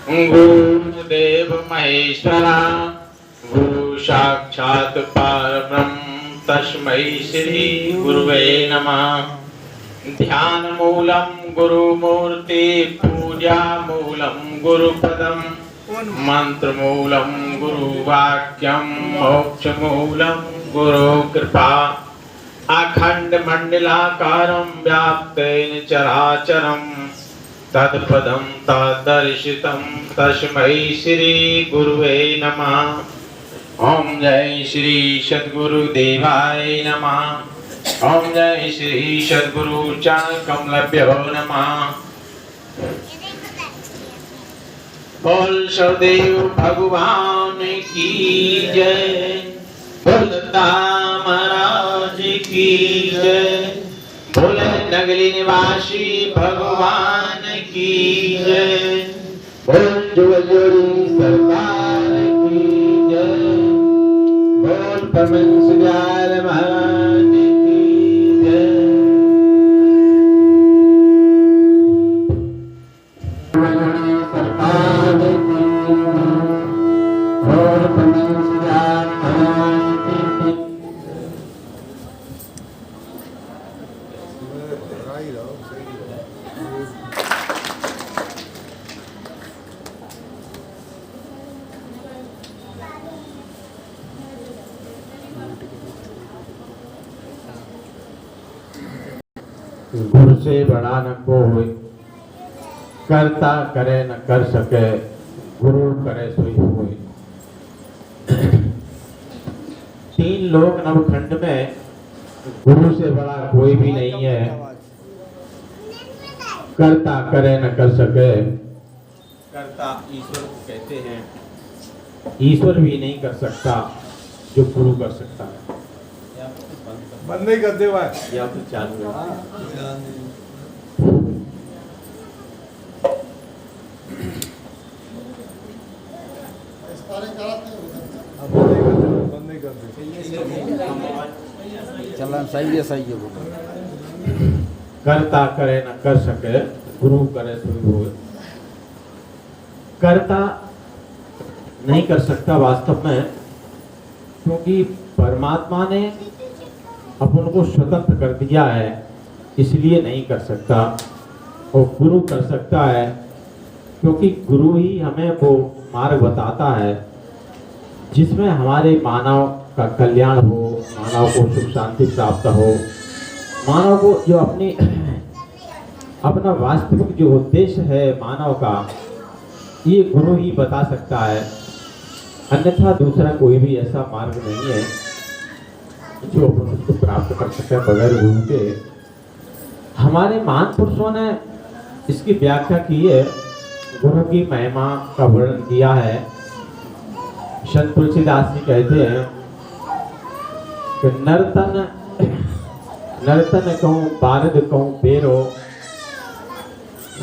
गुरुदेव महेश्वरा गुरु साक्षात् परब्रह्म तस्मै श्री गुरुवे नमः। ध्यान मूलम गुरुमूर्ति पूजा मूलम गुरुपदम मंत्र मूलम गुरुवाक्यम मोक्ष मूलम गुरु कृपा अखंड मंडलाकारं व्याप्तेन चराचरं तत्पदं तदर्शितं तस्मै श्री गुरुवे नमः। ओम जय श्री सद्गुरुदेवाय नमः। ओम जय श्री सद्गुरु चरण कमलभ्यो नमः। बोल सदेव भगवान की जय, बोलता महाराज की जय, बोले नगली निवासी भगवान की जय, बोल जोड़ी सरकार की जय, बोल परमेश्वर महाराज की जय। सरकार की बोल परमेश्वर महाराज की। गुरु से बड़ा न कोई, करता करे न कर सके, गुरु करे सोई होय। तीन लोक नवखंड में गुरु से बड़ा कोई भी नहीं है। करता करे न कर सके, करता ईश्वर को कहते हैं। ईश्वर भी नहीं कर सकता जो गुरु कर सकता है। बंद नहीं करते भाई, या फिर चालू है। बंद नहीं करते। चलन सही है वो। करता करे न कर सके, गुरु करे सोई होय। करता नहीं कर सकता वास्तव में, क्योंकि परमात्मा ने अपन को स्वतंत्र कर दिया है, इसलिए नहीं कर सकता। और गुरु कर सकता है, क्योंकि गुरु ही हमें वो मार्ग बताता है जिसमें हमारे मानव का कल्याण हो, मानव को सुख शांति प्राप्त हो, मानव को जो अपना वास्तविक जो उद्देश्य है मानव का, ये गुरु ही बता सकता है। अन्यथा दूसरा कोई भी ऐसा मार्ग नहीं है जो अपन उसको प्राप्त कर सके बगैर गुरु के। हमारे महान पुरुषों ने इसकी व्याख्या की है, गुरु की महिमा का वर्णन किया है। संत तुलसीदास जी कहते हैं कि नर्तन कहूँ बारद कहूँ बेरो,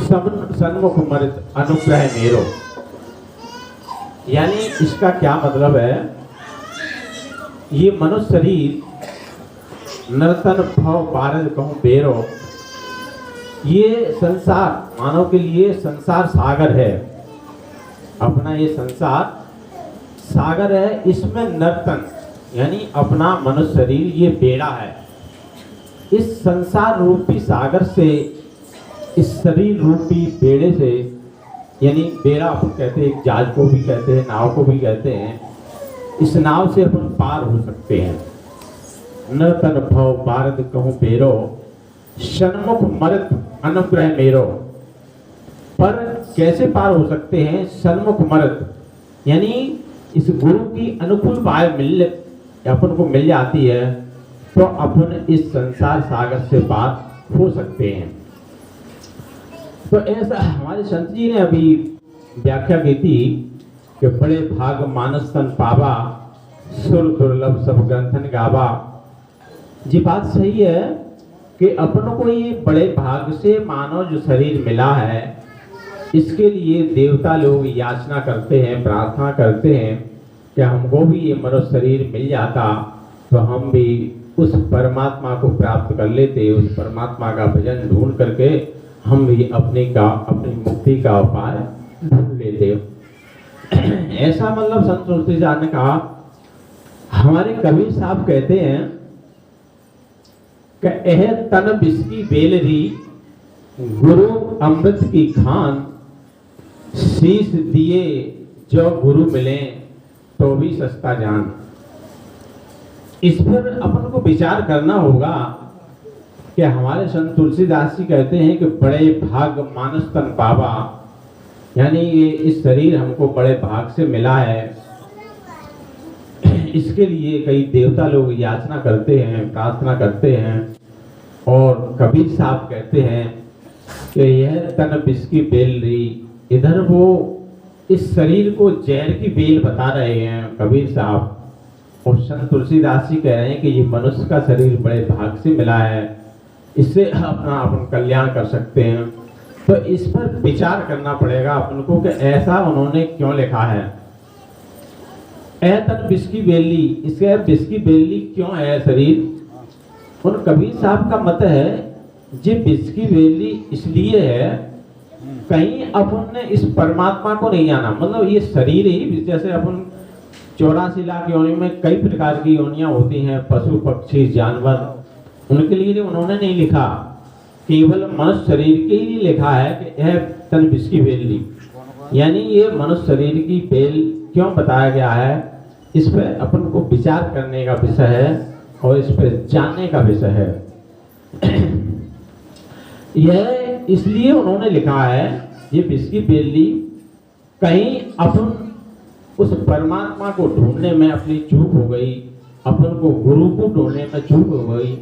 सन्मुख मृत अनुग्रह मेरो। यानी इसका क्या मतलब है, ये मनुष्य शरीर नर्तन भव बारद कहूँ बेरो, ये संसार मानव के लिए संसार सागर है। अपना ये संसार सागर है, इसमें नर्तन यानी अपना मनुष्य शरीर ये बेड़ा है। इस संसार रूपी सागर से, इस शरीर रूपी बेड़े से, यानी बेड़ा अपन कहते हैं, एक जहाज को भी कहते हैं, नाव को भी कहते हैं। इस नाव से अपन पार हो सकते हैं। नर्तन भव बारद कहूँ बेरो, सन्मुख मरत अनुग्रह मेरो। पर कैसे पार हो सकते हैं? सन्मुख मरत यानी इस गुरु की अनुकूल वायु अपन को मिल जाती है तो अपन इस संसार सागर से पार हो सकते हैं। तो ऐसा हमारे संत जी ने अभी व्याख्या की थी कि बड़े भाग मानस तन पावा, सुर दुर्लभ सब ग्रंथन गावा। जी बात सही है कि अपनों को ये बड़े भाग से मानव जो शरीर मिला है, इसके लिए देवता लोग याचना करते हैं, प्रार्थना करते हैं कि हमको भी ये मनुष्य शरीर मिल जाता तो हम भी उस परमात्मा को प्राप्त कर लेते, उस परमात्मा का भजन ढूंढ करके हम भी अपनी मुक्ति का उपाय ढूंढ लेते हो। ऐसा मतलब संत तुलसीदास ने कहा। हमारे कबीर साहब कहते हैं कि यह तन बिस्की बेलरी गुरु अमृत की खान, शीश दिए जो गुरु मिले तो भी सस्ता जान। इस पर अपन को विचार करना होगा कि हमारे संत तुलसीदास जी कहते हैं कि बड़े भाग मानस तन पावा, यानी ये इस शरीर हमको बड़े भाग से मिला है। इसके लिए कई देवता लोग याचना करते हैं, प्रार्थना करते हैं। और कबीर साहब कहते हैं कि यह तन बिस्की बेल रही, इधर वो इस शरीर को जहर की बेल बता रहे हैं कबीर साहब। और संत तुलसीदास जी कह रहे हैं कि ये मनुष्य का शरीर बड़े भाग से मिला है, इससे अपना अपन कल्याण कर सकते हैं। तो इस पर विचार करना पड़ेगा अपन को कि ऐसा उन्होंने क्यों लिखा है। ऐ तन बिस्की बेली, इसके बिस्की बेली क्यों है शरीर? उन कबीर साहब का मत है जे बिस्की बेली इसलिए है कहीं अपन ने इस परमात्मा को नहीं जाना। मतलब ये शरीर ही, जैसे अपन 84 लाख योनि में कई प्रकार की योनियां होती हैं, पशु पक्षी जानवर, उनके लिए उन्होंने नहीं लिखा, केवल मनुष्य शरीर के ही लिखा है कि यह तन बिस्की बेल ली, यानी ये मनुष्य शरीर की बेल क्यों बताया गया है। इस पर अपन को विचार करने का विषय है और इस पर जानने का विषय है। यह इसलिए उन्होंने लिखा है ये बिस्की बेल ली, कहीं अपन उस परमात्मा को ढूंढने में अपनी चूक हो गई, अपन को गुरु को ढूंढने में चूक हो गई,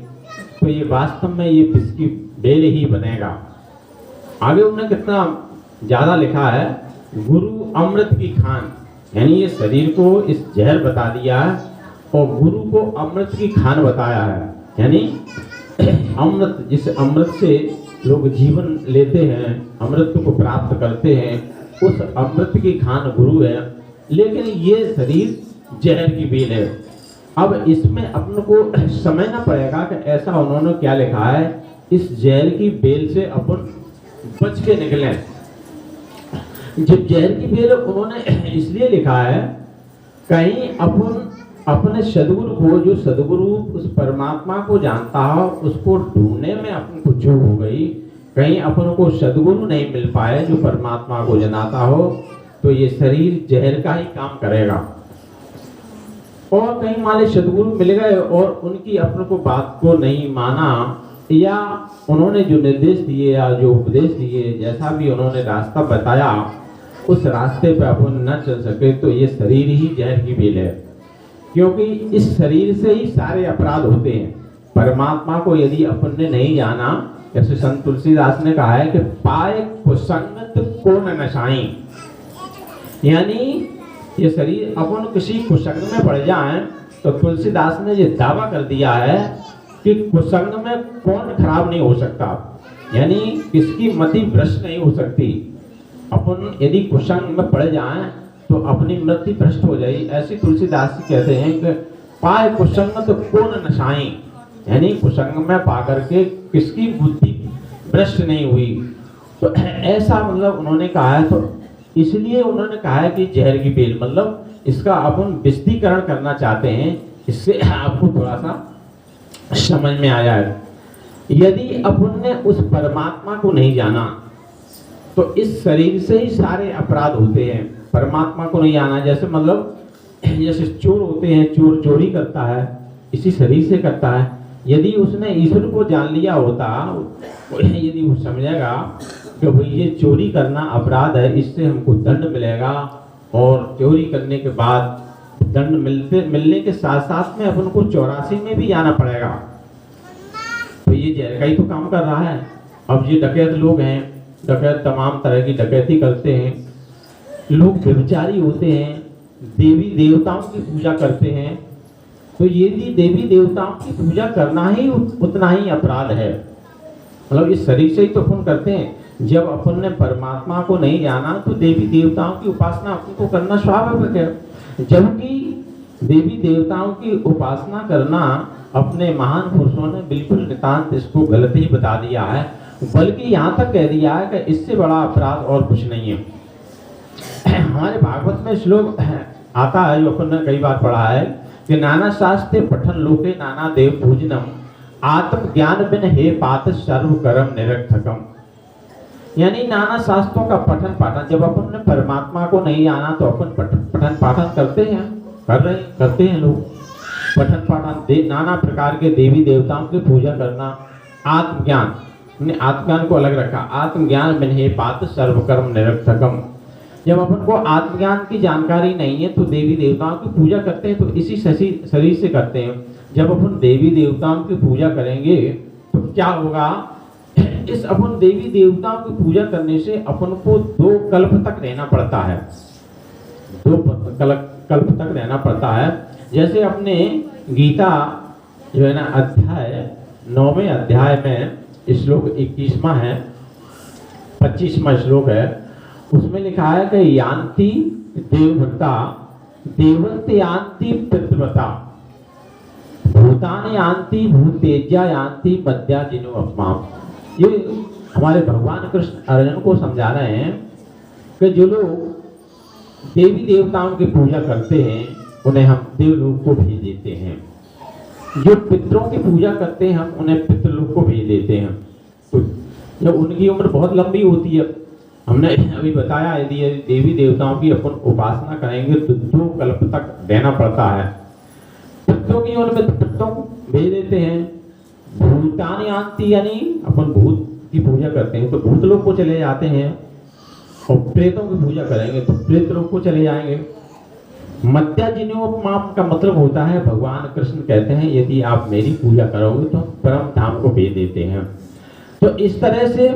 तो ये वास्तव में ये बिस्की बेल ही बनेगा। आगे उन्होंने कितना ज्यादा लिखा है, गुरु अमृत की खान, यानी ये शरीर को इस जहर बता दिया है और गुरु को अमृत की खान बताया है। यानी अमृत, जिस अमृत से लोग जीवन लेते हैं, अमृत को प्राप्त करते हैं, उस अमृत की खान गुरु है। लेकिन ये शरीर जहर की बेल है। अब इसमें अपन को समझना पड़ेगा कि ऐसा उन्होंने क्या लिखा है, इस जहर की बेल से अपन बच के निकलें। जब जहर की बेल उन्होंने इसलिए लिखा है, कहीं अपन अपने सदगुरु को, जो सदगुरु उस परमात्मा को जानता हो, उसको ढूंढने में अपन को चूक हो गई, कहीं अपन को सदगुरु नहीं मिल पाए जो परमात्मा को जनाता हो, तो ये शरीर जहर का ही काम करेगा। और कहीं माले सदगुरु मिल गए और उनकी अपन को बात को नहीं माना, या उन्होंने जो निर्देश दिए या जो उपदेश दिए, जैसा भी उन्होंने रास्ता बताया, उस रास्ते पे अपन न चल सके, तो ये शरीर ही जहर की बेल है। क्योंकि इस शरीर से ही सारे अपराध होते हैं। परमात्मा को यदि अपन ने नहीं जाना, जैसे संत तुलसीदास ने कहा है कि पाए कुसंगत को न नशाई, यानी ये शरीर अपन किसी कुसंग में पड़ जाए, तो तुलसीदास ने ये दावा कर दिया है कि कुसंग में कौन खराब नहीं हो सकता, यानी किसकी मति भ्रष्ट नहीं हो सकती। अपन यदि कुसंग में पड़ जाए तो अपनी मृत्यु भ्रष्ट हो जाए। ऐसे तुलसीदास जी कहते हैं कि पाए कुसंग तो कौन नशाई, यानी कुसंग में पा करके किसकी बुद्धि भ्रष्ट नहीं हुई। तो ऐसा मतलब उन्होंने कहा है, तो इसलिए उन्होंने कहा है कि जहर की बेल, मतलब इसका अपन विशदीकरण करना चाहते हैं, इससे आपको थोड़ा सा समझ में आया है। यदि अपन ने उस परमात्मा को नहीं जाना, तो इस शरीर से ही सारे अपराध होते हैं। परमात्मा को नहीं जाना, जैसे मतलब जैसे चोर होते हैं, चोर चोरी करता है, इसी शरीर से करता है। यदि उसने ईश्वर को जान लिया होता, यदि वो समझेगा कि भाई ये चोरी करना अपराध है, इससे हमको दंड मिलेगा, और चोरी करने के बाद दंड मिलने के साथ साथ में अपन को 84 में भी जाना पड़ेगा, तो ये जहर का ही तो काम कर रहा है। अब ये डकैत लोग हैं, डकैत तमाम तरह की डकैती करते हैं, लोग व्यभिचारी होते हैं, देवी देवताओं की पूजा करते हैं, तो यदि देवी देवताओं की पूजा करना ही उतना ही अपराध है। मतलब इस शरीर से ही तो अपन करते हैं। जब अपन ने परमात्मा को नहीं जाना, तो देवी देवताओं की उपासना अपन को करना स्वाभाविक है। जबकि देवी देवताओं की उपासना करना अपने महान पुरुषों ने बिल्कुल नितांत इसको गलत ही बता दिया है, बल्कि यहाँ तक कह दिया है कि इससे बड़ा अपराध और कुछ नहीं है। हमारे भागवत में श्लोक आता है जो अपन ने कई बार पढ़ा है कि नाना शास्त्रे पठन लोके नाना देव पूजनम आत्म ज्ञान बिन हे पात सर्व कर्म निरर्थकम। यानी नाना शास्त्रों का पठन पाठन, जब अपन ने परमात्मा को नहीं जाना तो अपन पठन पाठन करते हैं, करते हैं लोग पठन पाठन, नाना प्रकार के देवी देवताओं की पूजा करना, आत्मज्ञान, आत्मज्ञान को अलग रखा, आत्मज्ञान बिन हे पात सर्वकर्म निरर्थकम। जब अपन को आत्मज्ञान की जानकारी नहीं है तो देवी देवताओं की पूजा करते हैं, तो इसी शरीर से करते हैं। जब अपन देवी देवताओं की पूजा करेंगे तो क्या होगा, इस अपन देवी देवताओं की पूजा करने से अपन को 2 कल्प तक रहना पड़ता है, 2 कल्प तक रहना पड़ता है। जैसे अपने गीता जो है ना अध्याय 9वें अध्याय में श्लोक 21वां है, 25वां श्लोक है, उसमें लिखा है कि यान्ति देवव्रता देवन्ति यान्ति पितृव्रता भूतानि यान्ति भूतेज्या यान्ति मद्या जिनो अपमा। ये हमारे भगवान कृष्ण अर्जुन को समझा रहे हैं कि जो लोग देवी देवताओं की पूजा करते हैं उन्हें हम देवलोक को भेज देते हैं, जो पितरों की पूजा करते हैं हम उन्हें पितृलोक को भेज देते हैं। तो जब उनकी उम्र बहुत लंबी होती है, हमने अभी बताया यदि देवी देवताओं की अपन उपासना करेंगे तो 2 कल्प तक रहना पड़ता है। पितरों की उम्र में पितरों को भेज देते हैं। भूतानि यान्ति, यानी अपन भूत की पूजा करते हैं तो भूतलोक को चले जाते हैं, और प्रेतों की पूजा करेंगे तो प्रेतलोक को चले जाएंगे। मद्या जिनोपमाप का मतलब होता है, भगवान कृष्ण कहते हैं यदि आप मेरी पूजा करोगे तो परम धाम को भेज देते हैं। तो इस तरह से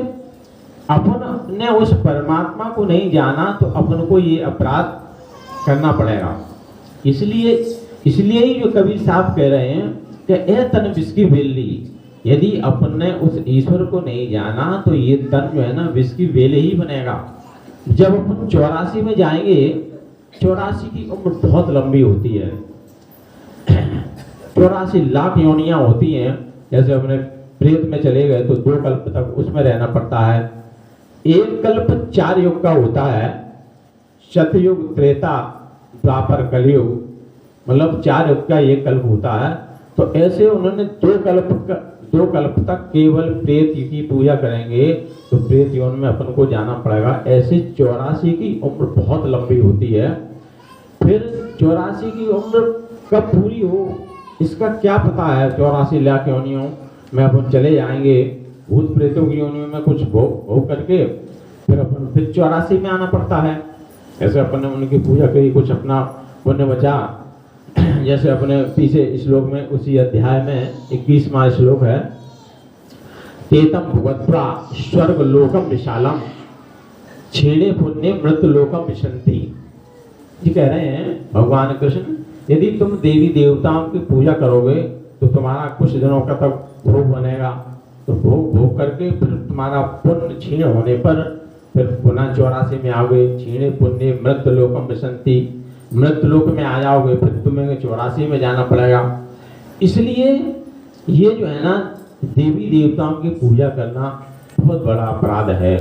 अपन ने उस परमात्मा को नहीं जाना तो अपन को ये अपराध करना पड़ेगा। इसलिए ही जो कबीर साहब कह रहे हैं कि ए तन विष की बेली, यदि अपन ने उस ईश्वर को नहीं जाना तो ये तन जो है ना विष की बेले ही बनेगा। जब अपन 84 में जाएंगे, 84 की उम्र बहुत लंबी होती है, 84 लाख योनियां होती हैं। जैसे अपने प्रेत में चले गए तो 2 कल्प तक उसमें रहना पड़ता है। 1 कल्प 4 युग का होता है, सतयुग, त्रेता, द्वापर, कलयुग, मतलब 4 युग का 1 कल्प होता है। तो ऐसे उन्होंने 2 कल्प तक केवल प्रेत की पूजा करेंगे तो प्रेत योनि में अपन को जाना पड़ेगा। ऐसे 84 की उम्र बहुत लंबी होती है। फिर 84 की उम्र कब पूरी हो इसका क्या पता है। 84 लाख योनियों में अपन चले जाएंगे, भूत प्रेतों की योनियों में कुछ भोग करके फिर अपन फिर 84 में आना पड़ता है। ऐसे अपन ने उनकी पूजा करी, कुछ अपना पुण्य बचा। जैसे अपने पीछे श्लोक में उसी अध्याय में 21वां श्लोक है, तेतम भुगत्वा स्वर्ग लोकम विशालम छेड़े पुण्य मृत लोकम विशंति। जी कह रहे हैं भगवान कृष्ण, यदि तुम देवी देवताओं की पूजा करोगे तो तुम्हारा कुछ दिनों का तक भोग बनेगा, तो भोग करके फिर तुम्हारा पुण्य क्षीण होने पर फिर पुनः 84 में आओगे। छीणे पुण्य मृत लोकम विशंति, मृत लोक में आ जाओगे, फिर तुम्हें 84 में जाना पड़ेगा। इसलिए ये जो है ना देवी देवताओं की पूजा करना बहुत बड़ा अपराध है।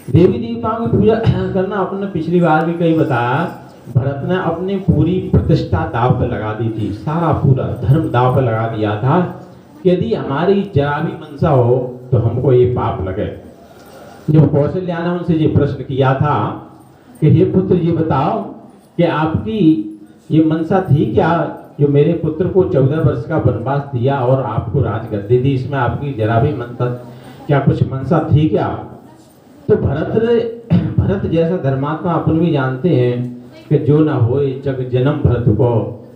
देवी देवताओं की पूजा करना आपने पिछली बार भी कई बताया, भरत ने अपनी पूरी प्रतिष्ठा दाव पर लगा दी थी, सारा पूरा धर्म दाव पर लगा दिया था कि यदि हमारी जरा भी मनसा हो तो हमको ये पाप लगे। जब कौशल्या ने उनसे ये प्रश्न किया था कि हे पुत्र ये बताओ कि आपकी ये मनसा थी क्या, जो मेरे पुत्र को 14 वर्ष का वनवास दिया और आपको राजगद्दी दी, इसमें आपकी जरा भी मनसा क्या कुछ मनसा थी क्या। तो भरत जैसा धर्मात्मा अपन भी जानते हैं कि जो न होए जग जन्म भरत को,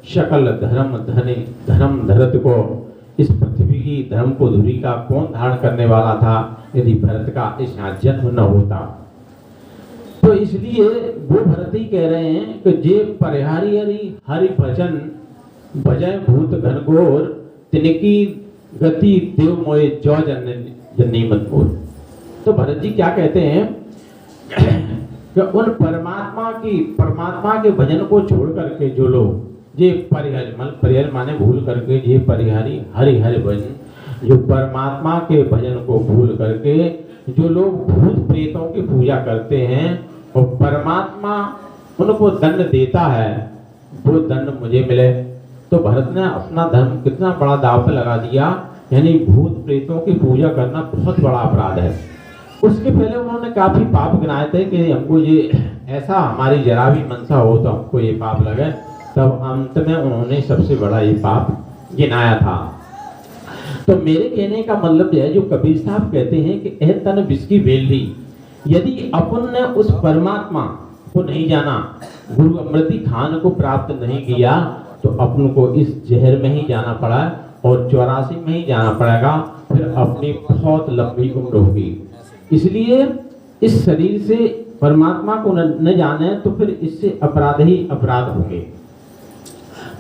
शकल धर्म धरत को, इस पृथ्वी की धर्म को धुरी का कौन धारण करने वाला था यदि भरत का इस जन्म न होता। तो इसलिए वो भरत ही कह रहे हैं कि जे परिहारी हरि भजन भजय भूत घनघोर तिनकी गति देव मोए जो जन्नी मत मोर। तो भरत जी क्या कहते हैं कि उन परमात्मा के भजन को छोड़ करके जो लोग ये परिहर माने भूल करके ये परिहारी हरि भजन, जो परमात्मा के भजन को भूल करके जो लोग भूत प्रेतों की पूजा करते हैं और परमात्मा उनको दंड देता है, वो दंड मुझे मिले। तो भरत ने अपना धर्म कितना बड़ा दांव पे लगा दिया, यानी भूत प्रेतों की पूजा करना बहुत बड़ा अपराध है। उसके पहले उन्होंने काफी पाप गिनाए थे कि हमको ये ऐसा हमारी जरा भी मनसा हो तो हमको ये पाप लगे, तब अंत में उन्होंने सबसे बड़ा ये पाप गिनाया था। तो मेरे कहने का मतलब यह है, जो कबीर साहब कहते हैं कि एह तन विष की बेली, यदि अपन ने उस परमात्मा को नहीं जाना, गुरु अमृति खान को प्राप्त नहीं किया, तो अपन को इस जहर में ही जाना पड़ा और 84 में ही जाना पड़ेगा, फिर अपनी बहुत लंबी उम्र होगी। इसलिए इस शरीर से परमात्मा को न जाने तो फिर इससे अपराध ही अपराध होंगे।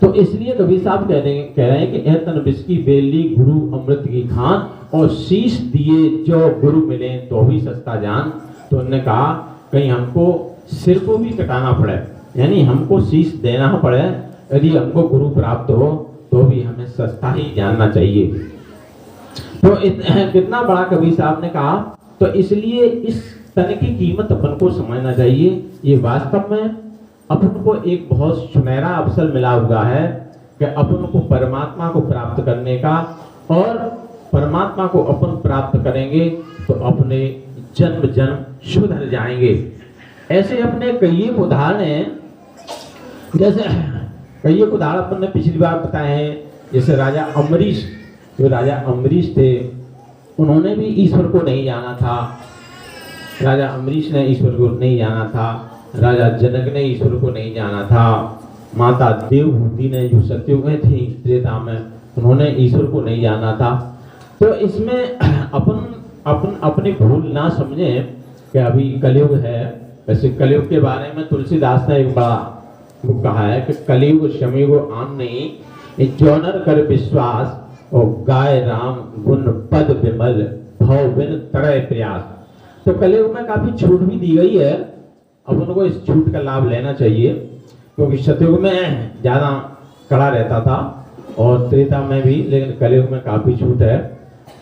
तो इसलिए कबीर साहब कह रहे हैं कि ए तन विष की बेली गुरु अमृत की खान, और शीश दिए जो गुरु मिले तो भी सस्ता जान। तो उन्होंने कहा कहीं हमको सिर को भी कटाना पड़े, यानी हमको शीश देना पड़े, यदि हमको गुरु प्राप्त हो तो भी हमें सस्ता ही जानना चाहिए। तो कितना बड़ा कबीर साहब ने कहा। तो इसलिए इस तन की कीमत अपन को समझना चाहिए। ये वास्तव में अपन को एक बहुत सुनहरा अवसर मिला हुआ है कि अपन को परमात्मा को प्राप्त करने का, और परमात्मा को अपन प्राप्त करेंगे तो अपने जन्म जन्म सुधर जाएंगे। ऐसे अपने कई उदाहरण हैं, जैसे कई उदाहरण अपन ने पिछली बार बताए हैं। जैसे राजा अम्बरीश, जो राजा अम्बरीश थे, उन्होंने भी ईश्वर को नहीं जाना था। राजा अम्बरीश ने ईश्वर को नहीं जाना था, राजा जनक ने ईश्वर को नहीं जाना था, माता देवहूति ने जो सतयुग में थी त्रेता में, उन्होंने ईश्वर को नहीं जाना था। तो इसमें अपन अपनी भूल ना समझें कि अभी कलयुग है। वैसे कलयुग के बारे में तुलसीदास ने एक बड़ा बुक कहा है कि कलयुग शमयुग आन नहीं, जौनर कर विश्वास और गाय राम गुण पद विमल भव बिन तड़य प्रयास। तो कलयुग में काफी छूट भी दी गई है, अब उनको इस छूट का लाभ लेना चाहिए, क्योंकि सतयुग में ज्यादा कड़ा रहता था और त्रेता में भी, लेकिन कलयुग में काफी छूट है।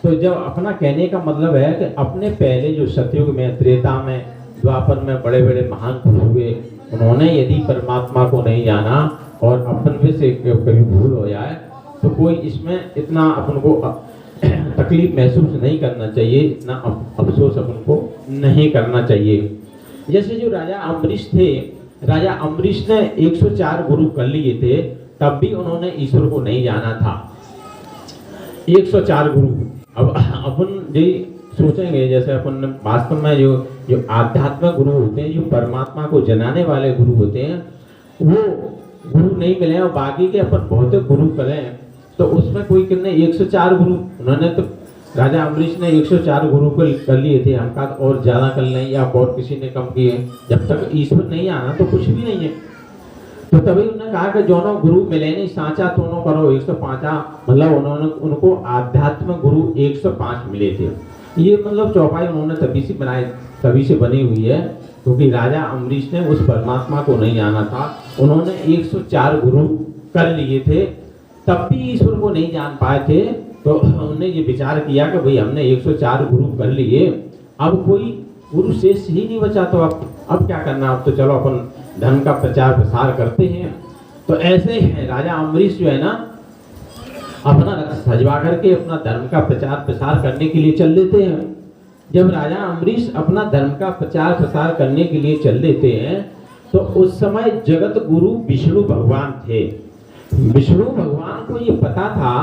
तो जब अपना कहने का मतलब है कि अपने पहले जो सतयुग में, त्रेता में, द्वापर में बड़े बड़े महान पुरुष हुए, उन्होंने यदि परमात्मा को नहीं जाना और अपन में से कभी भूल हो जाए तो कोई इसमें इतना अपन को तकलीफ महसूस नहीं करना चाहिए, इतना अफसोस अपन को नहीं करना चाहिए। जैसे जो राजा अम्बरीश थे, राजा अम्बरीश ने 104 गुरु कर लिए थे, तब भी उन्होंने ईश्वर को नहीं जाना था। 104 गुरु। अब अपन जो सोचेंगे, जैसे अपन वास्तव में जो आध्यात्मिक गुरु होते हैं, जो परमात्मा को जनाने वाले गुरु होते हैं, वो गुरु नहीं मिले और बाकी के अपन भौतिक गुरु करें, तो उसमें कोई कितने 104 गुरु, उन्होंने तो राजा अम्बरीश ने 104 गुरु को कर लिए थे, हमका और ज्यादा कर लें या और किसी ने कम किए। जब तक ईश्वर नहीं आना तो कुछ भी नहीं है। तो तभी उन्होंने कहा कि जोनो गुरु मिले नहीं सांचा तोनो करो 105, मतलब उन्होंने उनको आध्यात्मिक गुरु 105 मिले थे। ये मतलब चौपाई उन्होंने तभी से बनी हुई है, क्योंकि राजा अम्बरीश ने उस परमात्मा को नहीं जाना था, उन्होंने 104 गुरु कर लिए थे, तब भी ईश्वर को नहीं जान पाए थे। तो उन्होंने ये विचार किया कि भाई हमने 104 गुरु कर लिए, अब कोई गुरु शेष ही नहीं बचा, तो अब क्या करना, अब तो चलो अपन धर्म का प्रचार प्रसार करते हैं। तो ऐसे राजा अम्बरीश जो है ना, अपना रथ सजवा करके अपना धर्म का प्रचार प्रसार करने के लिए चल देते हैं। जब राजा अम्बरीश अपना धर्म का प्रचार प्रसार करने के लिए चल देते हैं, तो उस समय जगत गुरु विष्णु भगवान थे। विष्णु भगवान को ये पता था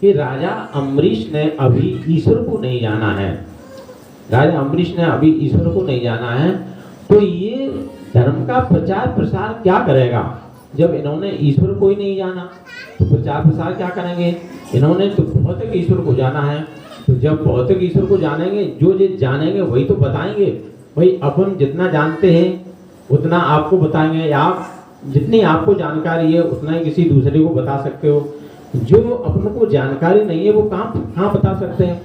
कि राजा अम्बरीश ने अभी ईश्वर को नहीं जाना है, राजा अम्बरीश ने अभी ईश्वर को नहीं जाना है, तो ये धर्म का प्रचार प्रसार क्या करेगा। जब इन्होंने ईश्वर को ही नहीं जाना तो प्रचार प्रसार क्या करेंगे। इन्होंने तो भौतिक ईश्वर को जाना है, तो जब भौतिक ईश्वर को जानेंगे, जो जानेंगे वही तो बताएंगे। भाई अपन जितना जानते हैं उतना आपको बताएंगे, आप जितनी आपको जानकारी है उतना ही किसी दूसरे को बता सकते हो। जो अपन को जानकारी नहीं है वो कहाँ बता सकते हैं।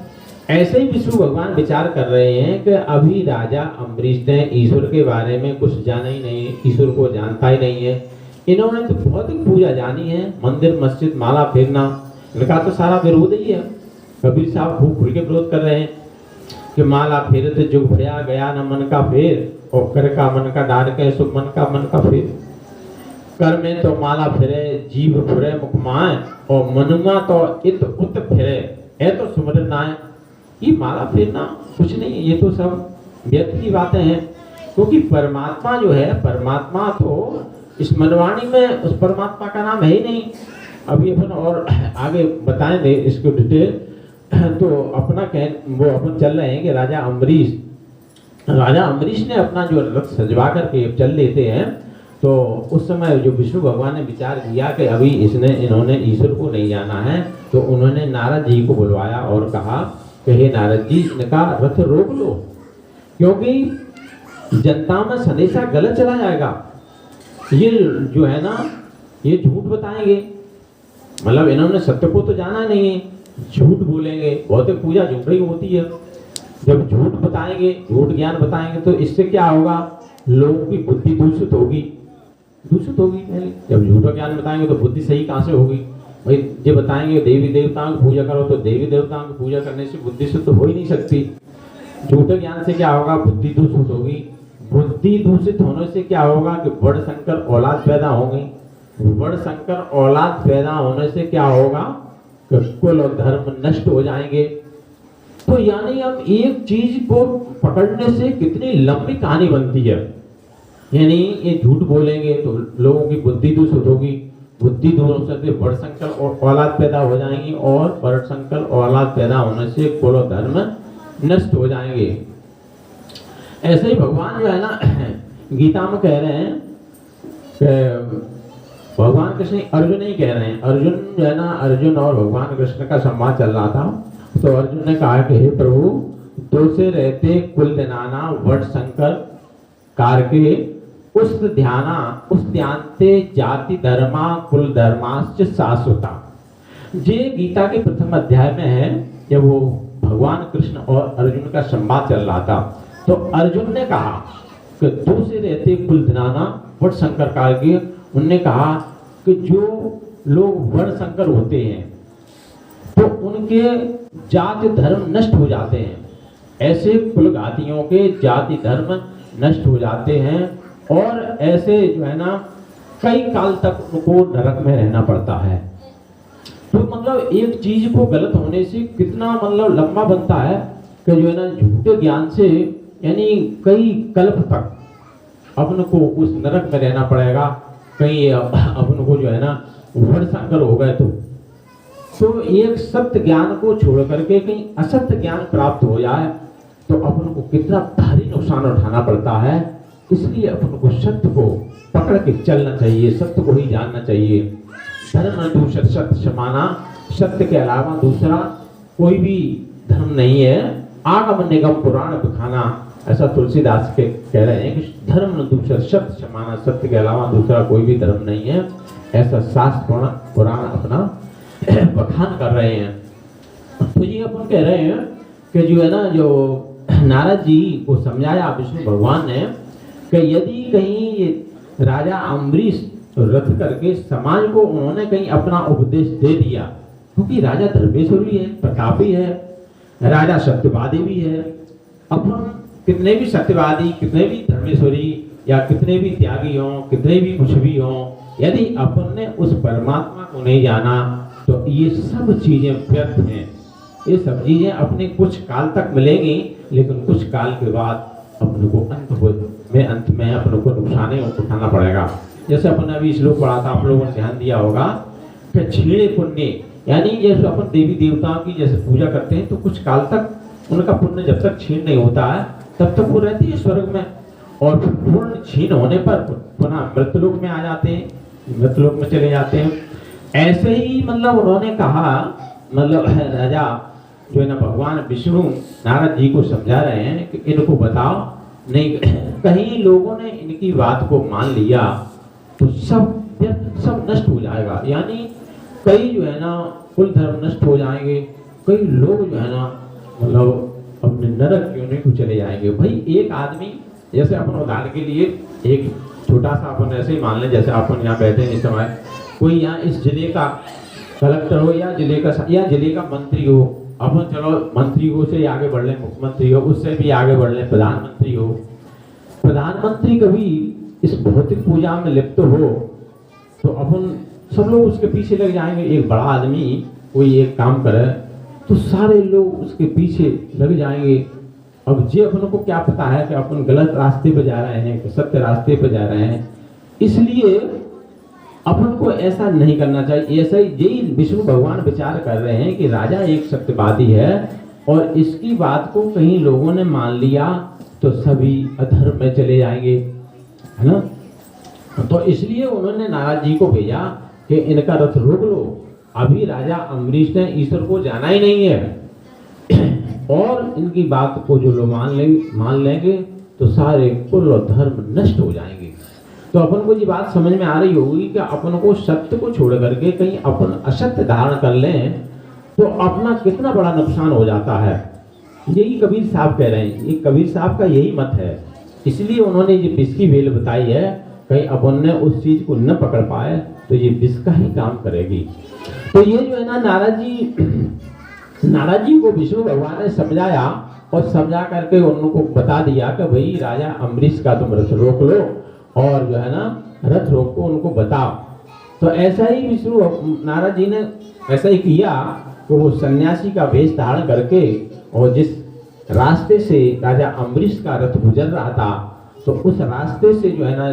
ऐसे ही विष्णु भगवान विचार कर रहे हैं कि अभी राजा अम्बरीश ने ईश्वर के बारे में कुछ जाना ही नहीं, ईश्वर को जानता ही नहीं है। इन्होंने तो भौतिक पूजा जानी है, मंदिर मस्जिद माला फेरना, इनका तो सारा विरोध ही है। कबीर साहब खूब खुल के विरोध कर रहे हैं कि माला फेरे तो जुग भया गया न मन का फेर, और कर का मन का डार के सो मन का फिर कर में तो माला फिरे जीव फुरे मुख माए और मनुमा तो इत उत फिरे है तो सुमरन नाय। ये माला फिरना कुछ नहीं, ये तो सब व्यर्थ की बातें हैं, क्योंकि परमात्मा जो है, परमात्मा तो इस मनवाणी में उस परमात्मा का नाम है ही नहीं। अभी अपन और आगे बताएंगे इसको डिटेल। तो अपना वो अपन चल रहे हैं कि राजा अम्बरीश ने अपना जो रथ सजवा करके चल लेते हैं, तो उस समय जो विष्णु भगवान ने विचार किया कि अभी इन्होंने ईश्वर को नहीं जाना है, तो उन्होंने नारद जी को बुलवाया और कहा कि हे नारद जी, इनका रथ रोक लो, क्योंकि जनता में संदेशा गलत चला जाएगा। ये जो है ना, ये झूठ बताएंगे, मतलब इन्होंने सत्य को तो जाना नहीं है, झूठ बोलेंगे। भौतिक पूजा झूठ ही होती है। जब झूठ बताएंगे, झूठ ज्ञान बताएंगे, तो इससे क्या होगा, लोगों की बुद्धि दूषित होगी। जब झूठा ज्ञान बताएंगे तो बुद्धि सही कहाँ से होगी भाई। ये बताएंगे देवी देवताओं की पूजा करो, तो देवी देवताओं की पूजा करने से बुद्धि शुद्ध हो ही नहीं सकती। झूठे ज्ञान से क्या होगा, बुद्धि दूषित होगी। बुद्धि दूषित होने से क्या होगा कि बड़ संकर औलाद पैदा होंगी। बड़ संकर औलाद पैदा होने से क्या होगा कि कुल और धर्म नष्ट हो जाएंगे। तो यानी अब एक चीज को पकड़ने से कितनी लंबी कहानी बनती है। यानी ये झूठ बोलेंगे तो लोगों की बुद्धि दूषित होगी, बुद्धि दूषित से बड़ संकर औलाद पैदा हो जाएंगी, और बड़ संकर औलाद पैदा होने से कुल और धर्म नष्ट हो जाएंगे। ऐसे ही भगवान जो है ना, गीता में कह रहे हैं कि भगवान कृष्ण अर्जुन ही कह रहे हैं, अर्जुन जो है ना, अर्जुन और भगवान कृष्ण का संवाद चल रहा था। तो अर्जुन ने कहा कि हे प्रभु, तो से रहते कुल दिनाना वट शंकर कारके उस ध्यानते जाति धर्मा कुल धर्माश्च शाश्वता। ये गीता के प्रथम अध्याय में है, जब वो भगवान कृष्ण और अर्जुन का संवाद चल रहा था। तो अर्जुन ने कहा कि तो से रहते कुल दिनाना वट शंकर कारके, उनने कहा कि जो लोग वर्ण संकर होते हैं तो उनके जाति धर्म नष्ट हो जाते हैं। ऐसे कुलघातियों के जाति धर्म नष्ट हो जाते हैं, और ऐसे जो है ना, कई काल तक उनको नरक में रहना पड़ता है। तो मतलब एक चीज को गलत होने से कितना मतलब लंबा बनता है कि जो है ना, झूठे ज्ञान से यानी कई कल्प तक अपन को उस नरक में रहना पड़ेगा। कहीं अपन को जो है ना वर्ण संकर हो गए तो एक सत्य ज्ञान को छोड़ करके कहीं असत्य ज्ञान प्राप्त हो जाए तो अपन को कितना भारी नुकसान उठाना पड़ता है। इसलिए अपन को सत्य को पकड़ के चलना चाहिए, सत्य को ही जानना चाहिए। धर्म दूसरा सत्य समाना, सत्य के अलावा दूसरा कोई भी धर्म नहीं है। आगम निगम पुराण दिखाना, ऐसा तुलसीदास के कह रहे हैं कि धर्म दूसरा सत्य समाना, सत्य के अलावा दूसरा कोई भी धर्म नहीं है। ऐसा शास्त्र पुराण अपना बखान कर रहे हैं। तो ये अपन कह रहे हैं कि जो है ना, जो नारद जी को समझाया विष्णु भगवान ने कि यदि कहीं राजा अम्बरीश रथ करके समाज को उन्होंने कहीं अपना उपदेश दे दिया, क्योंकि राजा धर्मेश्वरी है, प्रतापी है, राजा सत्यवादी भी है। अपन कितने भी सत्यवादी, कितने भी धर्मेश्वरी या कितने भी त्यागी हों, कितने भी कुछ भी हों, यदि अपन ने उस परमात्मा को नहीं जाना तो ये सब चीजें व्यर्थ हैं। ये सब चीजें अपने कुछ काल तक मिलेंगी, लेकिन कुछ काल के बाद अपने को अंत में अपने को नुकसान उठाना पड़ेगा। जैसे अपन अभी श्लोक पढ़ा था, आप लोगों ने ध्यान दिया होगा कि छीणे पुण्य, यानी जैसे अपन देवी देवताओं की जैसे पूजा करते हैं तो कुछ काल तक उनका पुण्य जब तक छीण नहीं होता है तब तक वो रहती है स्वर्ग में, और फिर पूर्ण छीन होने पर पुनः मृतलोक में आ जाते हैं, मृतलोक में चले जाते हैं। ऐसे ही मतलब उन्होंने कहा, मतलब राजा जो है ना, भगवान विष्णु नारद जी को समझा रहे हैं कि इनको बताओ, नहीं कहीं लोगों ने इनकी बात को मान लिया तो सब नष्ट हो जाएगा। यानी कई जो है ना कुल धर्म नष्ट हो जाएंगे, कई लोग जो है ना मतलब अपने नरक योनि को चले जाएंगे। भाई एक आदमी, जैसे अपन उदाहरण के लिए एक छोटा सा अपन ऐसे ही मान लें, जैसे अपन यहाँ बैठे हैं इस समय, कोई यहाँ इस जिले का कलेक्टर हो या जिले का मंत्री हो, अपन चलो मंत्री हो से आगे बढ़ लें, मुख्यमंत्री हो उससे भी आगे बढ़ लें, प्रधानमंत्री हो, प्रधानमंत्री कभी इस भौतिक पूजा में लिप्त हो तो अपन सब लोग उसके पीछे लग जाएंगे। एक बड़ा आदमी कोई एक काम करे तो सारे लोग उसके पीछे लग जाएंगे। अब जे अपन को क्या पता है कि अपन गलत रास्ते पे जा रहे हैं कि सत्य रास्ते पे जा रहे हैं, इसलिए अपन को ऐसा नहीं करना चाहिए। ऐसा ही यही विष्णु भगवान विचार कर रहे हैं कि राजा एक सत्यवादी है और इसकी बात को कहीं लोगों ने मान लिया तो सभी अधर्म में चले जाएंगे, है ना। तो इसलिए उन्होंने नारद जी को भेजा कि इनका रथ रोक लो। अभी राजा अम्बरीश ने ईश्वर को जाना ही नहीं है और इनकी बात को जो लोग मान लेंगे तो सारे कुल और धर्म नष्ट हो जाएंगे। तो अपन को ये बात समझ में आ रही होगी कि अपन को सत्य को छोड़ करके कहीं अपन असत्य धारण कर लें तो अपना कितना बड़ा नुकसान हो जाता है। यही कबीर साहब कह रहे हैं, ये कबीर साहब का यही मत है। इसलिए उन्होंने ये विष की बेल बताई है, कहीं अपन ने उस चीज को न पकड़ पाए तो ये विष का ही काम करेगी। तो ये जो है ना नारद जी को विष्णु भगवान ने समझाया और समझा करके उनको बता दिया कि भाई राजा अम्बरीश का तुम रथ रोक लो और जो है ना रथ रोक को उनको बताओ। तो ऐसा ही विष्णु नारद जी ने ऐसा ही किया कि वो सन्यासी का वेश धारण करके और जिस रास्ते से राजा अम्बरीश का रथ गुजर रहा था तो उस रास्ते से जो है ना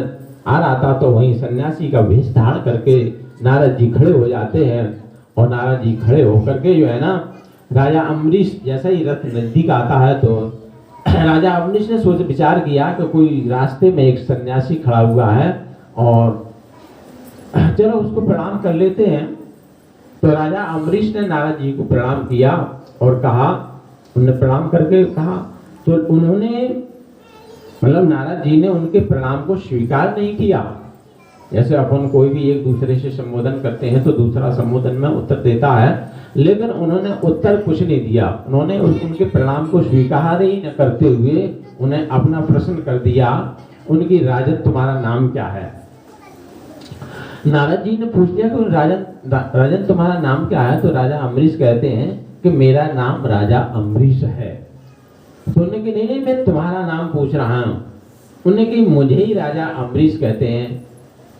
आ रहा था, तो वहीं सन्यासी का वेश धारण करके नारद जी खड़े हो जाते हैं और नारद जी खड़े होकर के जो है ना राजा अम्बरीश जैसा ही रथ नजदीक आता है तो राजा अम्बरीश ने सोच विचार किया कि कोई रास्ते में एक सन्यासी खड़ा हुआ है और चलो उसको प्रणाम कर लेते हैं। तो राजा अम्बरीश ने नारद जी को प्रणाम किया और कहा, उन्होंने प्रणाम करके कहा तो उन्होंने मतलब नारद जी ने उनके प्रणाम को स्वीकार नहीं किया। जैसे अपन कोई भी एक दूसरे से संबोधन करते हैं तो दूसरा संबोधन में उत्तर देता है, लेकिन उन्होंने उत्तर कुछ नहीं दिया। उन्होंने उनके प्रणाम को स्वीकार ही न करते हुए उन्हें अपना प्रश्न कर दिया, उनकी राजन तुम्हारा नाम क्या है। नारद जी ने पूछ दिया कि राजन तुम्हारा नाम क्या है। तो राजा अम्बरीश कहते हैं कि मेरा नाम राजा अम्बरीश है। तो उन्होंने कि नहीं मैं तुम्हारा नाम पूछ रहा हूँ। उन्होंने कि मुझे ही राजा अम्बरीश कहते हैं।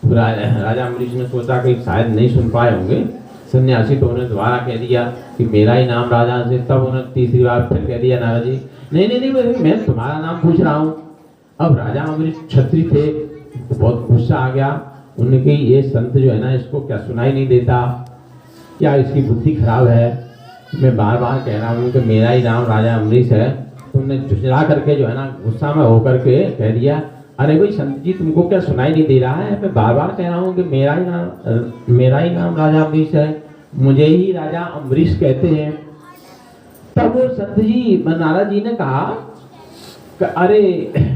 तो राजा अम्बरीश ने सोचा कि शायद नहीं सुन पाए होंगे सन्यासी, तो उन्होंने दोबारा कह दिया कि मेरा ही नाम राजा से। तब उन्होंने तीसरी बार फिर कह दिया नारद जी नहीं मैं तुम्हारा नाम पूछ रहा हूँ। अब राजा अम्बरीश क्षत्रिय थे, बहुत गुस्सा आ गया। उन्होंने कि ये संत जो है ना इसको क्या सुनाई नहीं देता, क्या इसकी बुद्धि खराब है, मैं बार बार कह रहा हूँ कि मेरा ही नाम राजा अम्बरीश है। तुमने झुझला करके जो है ना गुस्सा में होकर के कह दिया, अरे भाई संत जी तुमको क्या सुनाई नहीं दे रहा है, मैं बार बार कह रहा हूँ कि मेरा ही नाम राजा अम्बरीश है, मुझे ही राजा अम्बरीश कहते हैं। तब वो संत जी नारद जी ने कहा कि अरे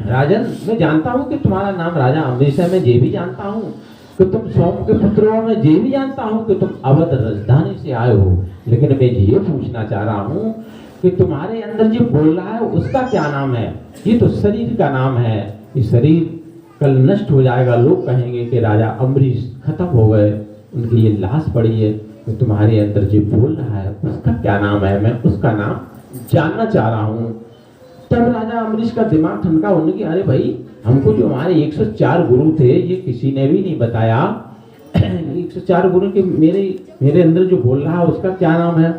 राजन मैं जानता हूँ कि तुम्हारा नाम राजा अम्बरीश है, मैं ये भी जानता हूँ कि तुम सोम के पुत्र हो, मैं ये भी जानता हूँ कि तुम अवध राजधानी से आए हो, लेकिन मैं ये पूछना चाह रहा हूँ कि तुम्हारे अंदर जो बोल रहा है उसका क्या नाम है। ये तो शरीर का नाम है, ये शरीर कल नष्ट हो जाएगा, लोग कहेंगे कि राजा अम्बरीश खत्म हो गए, उनकी ये लाश पड़ी है। तो तुम्हारे अंदर जो बोल रहा है उसका क्या नाम है, मैं उसका नाम जानना चाह रहा हूँ। तब राजा अम्बरीश का दिमाग ठनका, उन्होंने कि अरे भाई हमको जो हमारे 104 गुरु थे ये किसी ने भी नहीं बताया। 104 गुरु के मेरे अंदर जो बोल रहा है उसका क्या नाम है।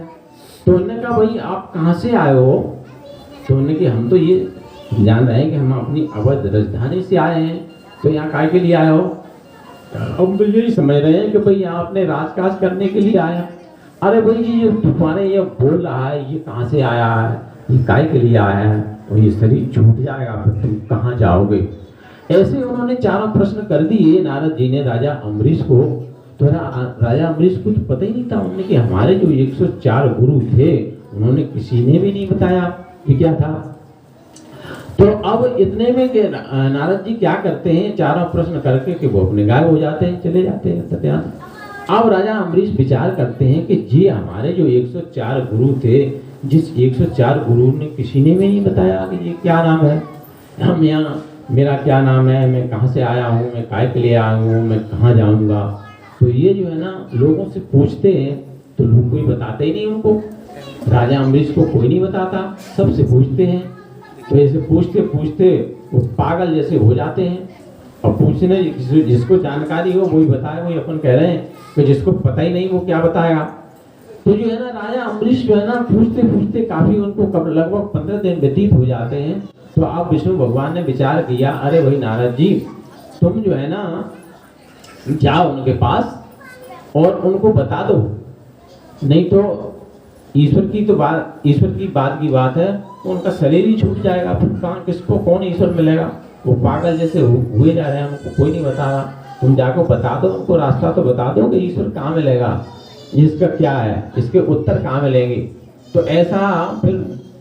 तो उन्होंने कहा भाई आप कहाँ से आए हो। तो उन्होंने कि हम तो ये जान रहे हैं कि हम अपनी अवध राजधानी से आए हैं, तो यहाँ काय के लिए आए हो। हम तो यही समझ रहे हैं कि भाई यहाँ अपने राजकाज करने के लिए आया। अरे भाई ये तुम्हारे ये बोल रहा है ये कहाँ से आया है, ये काय के लिए आया है, और ये शरीर छूट जाएगा फिर तुम कहाँ जाओगे। ऐसे उन्होंने चारों प्रश्न कर दिए नारद जी ने राजा अम्बरीश को। तो राजा अम्बरीश को तो पता ही नहीं था। उन्होंने कि हमारे जो 104 गुरु थे उन्होंने किसी ने भी नहीं बताया कि क्या था। तो अब इतने में के नारद जी क्या करते हैं, चारों प्रश्न करके कि वो अपने गायब हो जाते हैं, चले जाते हैं सत्यान। अब राजा अम्बरीश विचार करते हैं कि जी हमारे जो 104 गुरु थे, जिस 104 गुरु ने किसी ने भी नहीं बताया कि ये क्या नाम है, हम यहाँ मेरा क्या नाम है, मैं कहाँ से आया हूँ, मैं काय के लिए आया हूँ, मैं कहाँ जाऊँगा। तो ये जो है ना लोगों से पूछते हैं तो लोग कोई बताते ही नहीं उनको। राजा अम्बरीश को कोई नहीं बताता, सबसे पूछते हैं तो ऐसे पूछते पूछते वो पागल जैसे हो जाते हैं। अब पूछने जिसको जानकारी हो वही बताए, वही अपन कह रहे हैं कि जिसको पता ही नहीं वो क्या बताएगा। तो जो है ना राजा अम्बरीश जो है ना पूछते पूछते काफी उनको लगभग 15 दिन व्यतीत हो जाते हैं। तो अब विष्णु भगवान ने विचार किया, अरे भाई नारद जी, तुम जो है ना जाओ उनके पास और उनको बता दो, नहीं तो ईश्वर की बात है, तो उनका शरीर ही छूट जाएगा, फिर कहाँ किसको कौन ईश्वर मिलेगा। वो पागल जैसे हुए जा रहे हैं, हमको कोई नहीं बता रहा। तुम जाकर बता दो उनको, रास्ता तो बता दो कि ईश्वर कहाँ मिलेगा, इसका क्या है, इसके उत्तर कहाँ मिलेंगे। तो ऐसा फिर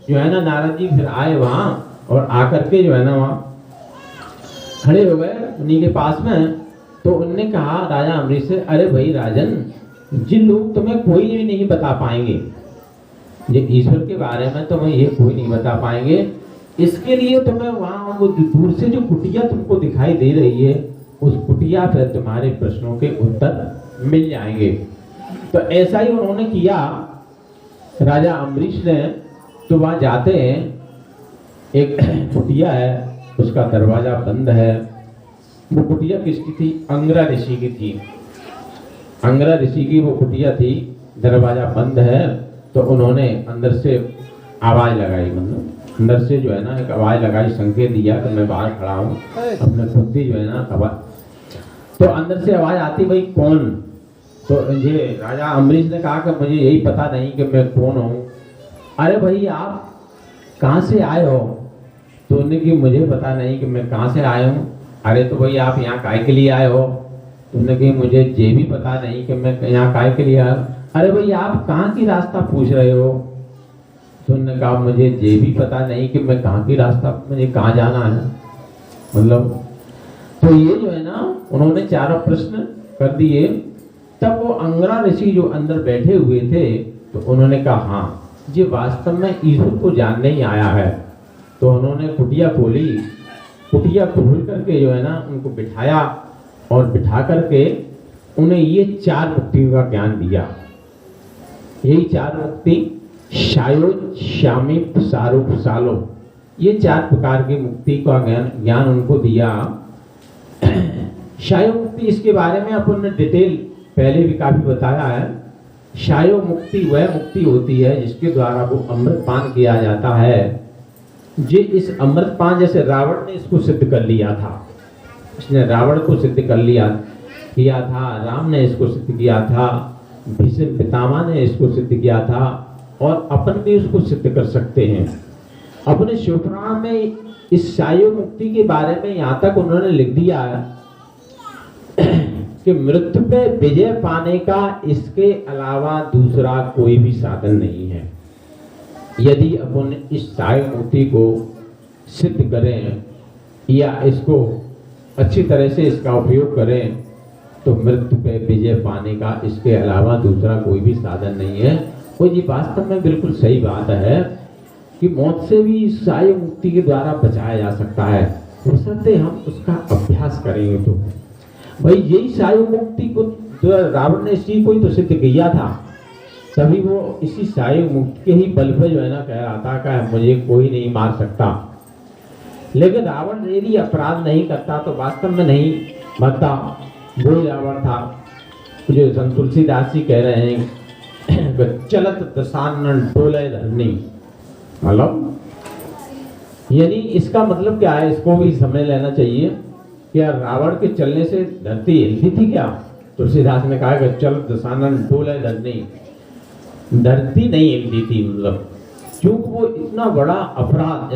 जो है ना नारद जी फिर आए वहाँ और आकर के जो है ना वहाँ खड़े हो गए उन्हीं के पास में। तो उनने कहा राजा अम्बरीश से, अरे भाई राजन, जिन लोग तुम्हें कोई भी नहीं बता पाएंगे, ये ईश्वर के बारे में तुम्हें ये कोई नहीं बता पाएंगे, इसके लिए तुम्हें वहाँ वो दूर से जो कुटिया तुमको दिखाई दे रही है, उस कुटिया पर तुम्हारे प्रश्नों के उत्तर मिल जाएंगे। तो ऐसा ही उन्होंने किया राजा अम्बरीश ने। तो वहाँ जाते हैं, एक कुटिया है, उसका दरवाजा बंद है। वो कुटिया किसकी थी? अंगरा ऋषि की थी। अंगरा ऋषि की वो कुटिया थी, दरवाजा बंद है। तो उन्होंने अंदर से आवाज लगाई, मतलब अंदर से जो है ना एक आवाज लगाई, संकेत दिया कि मैं बाहर खड़ा हूँ, अपने खुद ही जो है ना आवाज। तो अंदर से आवाज आती, भाई कौन? तो ये राजा अम्बरीश ने कहा कि मुझे यही पता नहीं कि मैं कौन हूँ। अरे भाई आप कहाँ से आए हो? तो उन्होंने कि मुझे पता नहीं कि मैं कहाँ से आया हूँ। अरे तो भाई आप यहाँ काय के लिए आए हो? तो उन्होंने कि मुझे ये भी पता नहीं कि मैं यहाँ काय के लिए आया हूँ। अरे भाई आप कहाँ की रास्ता पूछ रहे हो? तो उन्होंने कहा मुझे ये भी पता नहीं कि मैं कहाँ की रास्ता, मुझे कहाँ जाना है, मतलब। तो ये जो है ना उन्होंने चारों प्रश्न कर दिए। तब वो अंगरा ऋषि जो अंदर बैठे हुए थे, तो उन्होंने कहा हाँ, ये वास्तव में ईश्वर को जानने ही आया है। तो उन्होंने कुटिया खोली, कुटिया खोल करके जो है ना उनको बिठाया और बिठा करके उन्हें ये 4 मुक्तियों का ज्ञान दिया। यही 4 मुक्ति, शायोज, शामीप, सारूप, सालो, ये 4 प्रकार की मुक्ति का ज्ञान उनको दिया। शायो मुक्ति, इसके बारे में अपन ने डिटेल पहले भी काफी बताया है। शायो मुक्ति वह मुक्ति होती है जिसके द्वारा वो अमृतपान किया जाता है। जे इस अमृतपान, जैसे रावण ने इसको सिद्ध कर लिया था, इसने रावण को सिद्ध कर किया था, राम ने इसको सिद्ध किया था, भीष्म पितामह ने इसको सिद्ध किया था, और अपन भी उसको सिद्ध कर सकते हैं। अपने शिवपुराण में इस शायो मुक्ति के बारे में यहाँ तक उन्होंने लिख दिया है कि मृत्यु पे विजय पाने का इसके अलावा दूसरा कोई भी साधन नहीं है। यदि अपन इस शायो मुक्ति को सिद्ध करें या इसको अच्छी तरह से इसका उपयोग करें, तो मृत्यु पे विजय पाने का इसके अलावा दूसरा कोई भी साधन नहीं है। और ये वास्तव में बिल्कुल सही बात है कि मौत से भी शायो मुक्ति के द्वारा बचाया जा सकता है, बशर्ते हम उसका अभ्यास करेंगे। तो भाई यही शायो मुक्ति को जो रावण ने इसी को ही तो सिद्ध किया था, तभी वो इसी शायो मुक्ति के ही बल पे जो है ना कह रहा था कि मुझे कोई नहीं मार सकता। लेकिन रावण यदि अपराध नहीं करता तो वास्तव में नहीं मरता। वो रावण था जो संत तुलसीदास जी कह रहे हैं, चलत दशानन डोले धरनी, मतलब यानी इसका मतलब क्या है, इसको भी समझ लेना चाहिए। क्या रावण के चलने से धरती हिलती थी क्या? तुलसीदास ने कहा कि चलत दशानन डोले धरनी, धरती नहीं हिलती थी, मतलब क्योंकि वो इतना बड़ा अपराध,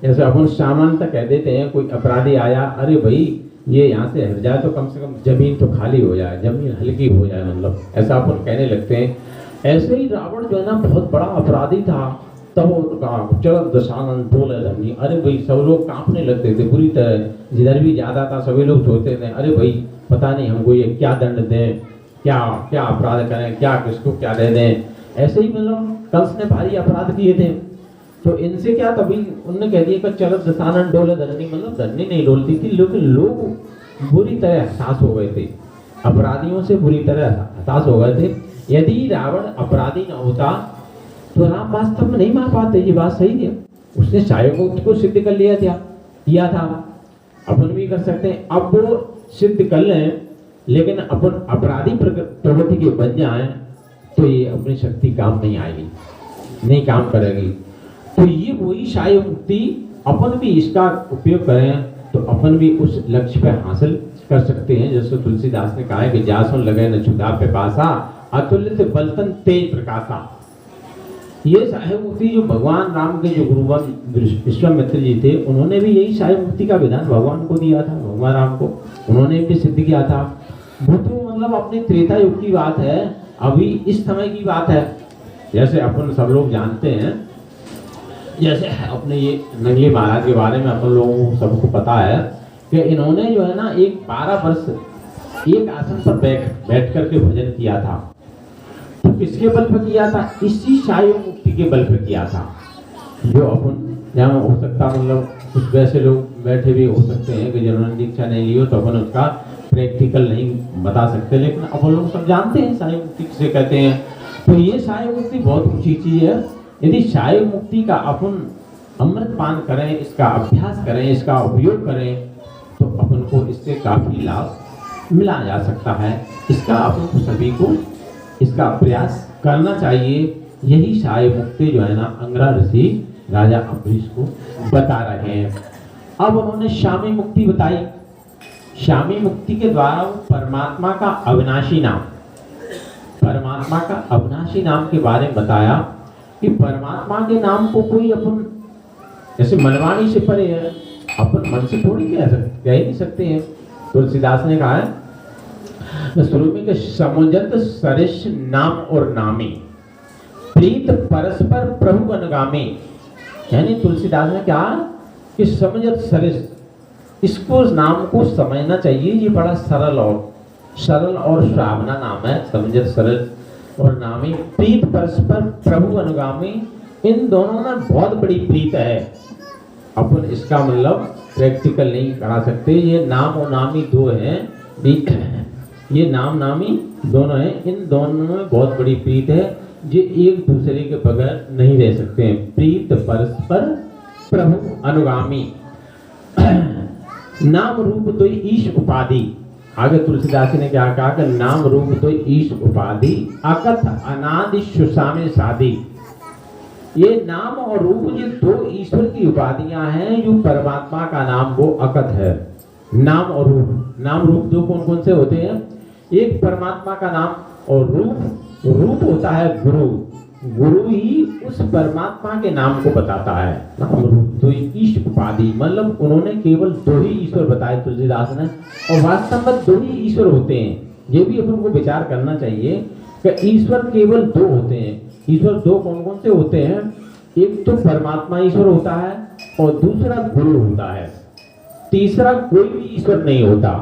जैसे अपन सामान्यतः कह देते हैं, कोई अपराधी आया, अरे भाई ये यहाँ से हट जाए तो कम से कम जमीन तो खाली हो जाए, जमीन हल्की हो जाए, मतलब ऐसा अपन कहने लगते हैं। ऐसे ही रावण जो है ना बहुत बड़ा अपराधी था, तब वो कहा चलो दशानन डोले धरनी। अरे भाई सब लोग कांपने लगते थे बुरी तरह, जिधर भी जाता था सभी लोग सोचते थे अरे भाई पता नहीं हमको ये क्या दंड दें, क्या क्या अपराध करें, क्या किसको क्या दे दें। ऐसे ही मतलब कंस ने भारी अपराध किए थे, तो इनसे क्या, तभी उन्होंने कह दिया कि चलो दशानन डोले धरनी, मतलब धरनी नहीं डोलती थी, लेकिन लोग बुरी तरह हताश हो गए थे, अपराधियों से बुरी तरह हताश हो गए थे। यदि रावण अपराधी न होता तो राम वास्तव में नहीं मार पाते, ये बात सही है। उसने सायोग मुक्ति को सिद्ध कर किया था। अपन भी कर सकते हैं। अब वो सिद्ध कर लें, लेकिन अपन अपराधी प्रवृत्ति के बन जाएं तो ये अपनी शक्ति काम नहीं आएगी, नहीं काम करेगी। तो ये वही सायोग मुक्ति, अपन भी इसका उपयोग करें तो अपन भी उस लक्ष्य पे हासिल कर सकते हैं। जैसे तुलसीदास ने कहा है कि जासुन लगे न क्षुधा पिपासा, अतुलित बलतन तेज प्रकाशा। ये सायोग मुक्ति जो भगवान राम के जो गुरुवन विश्वामित्र जी थे, उन्होंने भी यही सायोग मुक्ति का विधान भगवान को दिया था, भगवान राम को उन्होंने भी सिद्ध किया था। वो तो मतलब अपने त्रेता युग की बात है, अभी इस समय की बात है। जैसे अपन सब लोग जानते हैं, जैसे अपने ये नंगली महाराज के बारे में अपन लोगों को सबको पता है कि इन्होंने जो है ना एक 12 वर्ष एक आसन पर बैठ करके भजन किया था। तो किसके बल पर किया था? इसी सायोग मुक्ति के बल पर किया था। जो अपन यहाँ हो सकता, मतलब कुछ वैसे लोग बैठे भी हो सकते हैं कि जिन्होंने दीक्षा नहीं ली हो, तो अपन उसका प्रैक्टिकल नहीं बता सकते, लेकिन अपन लोग सब जानते हैं सायोग मुक्ति किसे कहते हैं। तो ये सायोग मुक्ति बहुत ऊंची चीज है। यदि सायोग मुक्ति का अपन अमृत पान करें, इसका अभ्यास करें, इसका उपयोग करें, तो अपन को इससे काफी लाभ मिला जा सकता है। इसका अपन को सभी को इसका प्रयास करना चाहिए। यही सायोग मुक्ति जो है ना अंगरा ऋषि राजा अम्बरीश को बता रहे हैं। अब उन्होंने शामी मुक्ति बताई। शामी मुक्ति के द्वारा वो परमात्मा का अविनाशी नाम, परमात्मा का अविनाशी नाम के बारे में बताया कि परमात्मा के नाम को कोई अपन जैसे मनवाणी से परे है, अपन मन से थोड़ी कह ही नहीं सकते हैं। तुलसीदास ने कहा है शुरू में कि समुझत सरिष नाम और नामी, प्रीत परस्पर प्रभु अनुगामी। यानी तुलसीदास ने कहा कि समझत सरिष, इसको नाम को समझना चाहिए। ये बड़ा सरल और श्रावना नाम है, समझत सरल और नामी। प्रीत परस्पर प्रभु अनुगामी, इन दोनों में बहुत बड़ी प्रीत है। अपन इसका मतलब प्रैक्टिकल नहीं करा सकते। ये नाम और नामी दो हैं, ये नाम नामी दोनों हैं, इन दोनों में बहुत बड़ी प्रीत है, ये एक दूसरे के बगैर नहीं रह सकते हैं। प्रीत परस्पर प्रभु अनुगामी। नाम रूप तो ईश उपाधि। आगे तुलसीदास ने क्या कहा कि नाम रूप तो ईश उपाधि, अकथ अनादि सुसामे साधी। ये नाम और रूप ये दो ईश्वर की उपाधियां हैं। जो परमात्मा का नाम वो अकथ है। नाम और रूप, नाम रूप दो कौन कौन से होते हैं? एक परमात्मा का नाम और रूप होता है गुरु। गुरु ही उस परमात्मा के नाम को बताता है। नाम रूप दो ईश उपाधि, मतलब उन्होंने केवल दो ही ईश्वर बताए तुलसीदास ने, और वास्तव में दो ही ईश्वर होते हैं। ये भी अपन को विचार करना चाहिए कि ईश्वर केवल दो होते हैं। ईश्वर दो कौन कौन से होते हैं? एक तो परमात्मा ईश्वर होता है और दूसरा गुरु होता है। तीसरा कोई भी ईश्वर नहीं होता,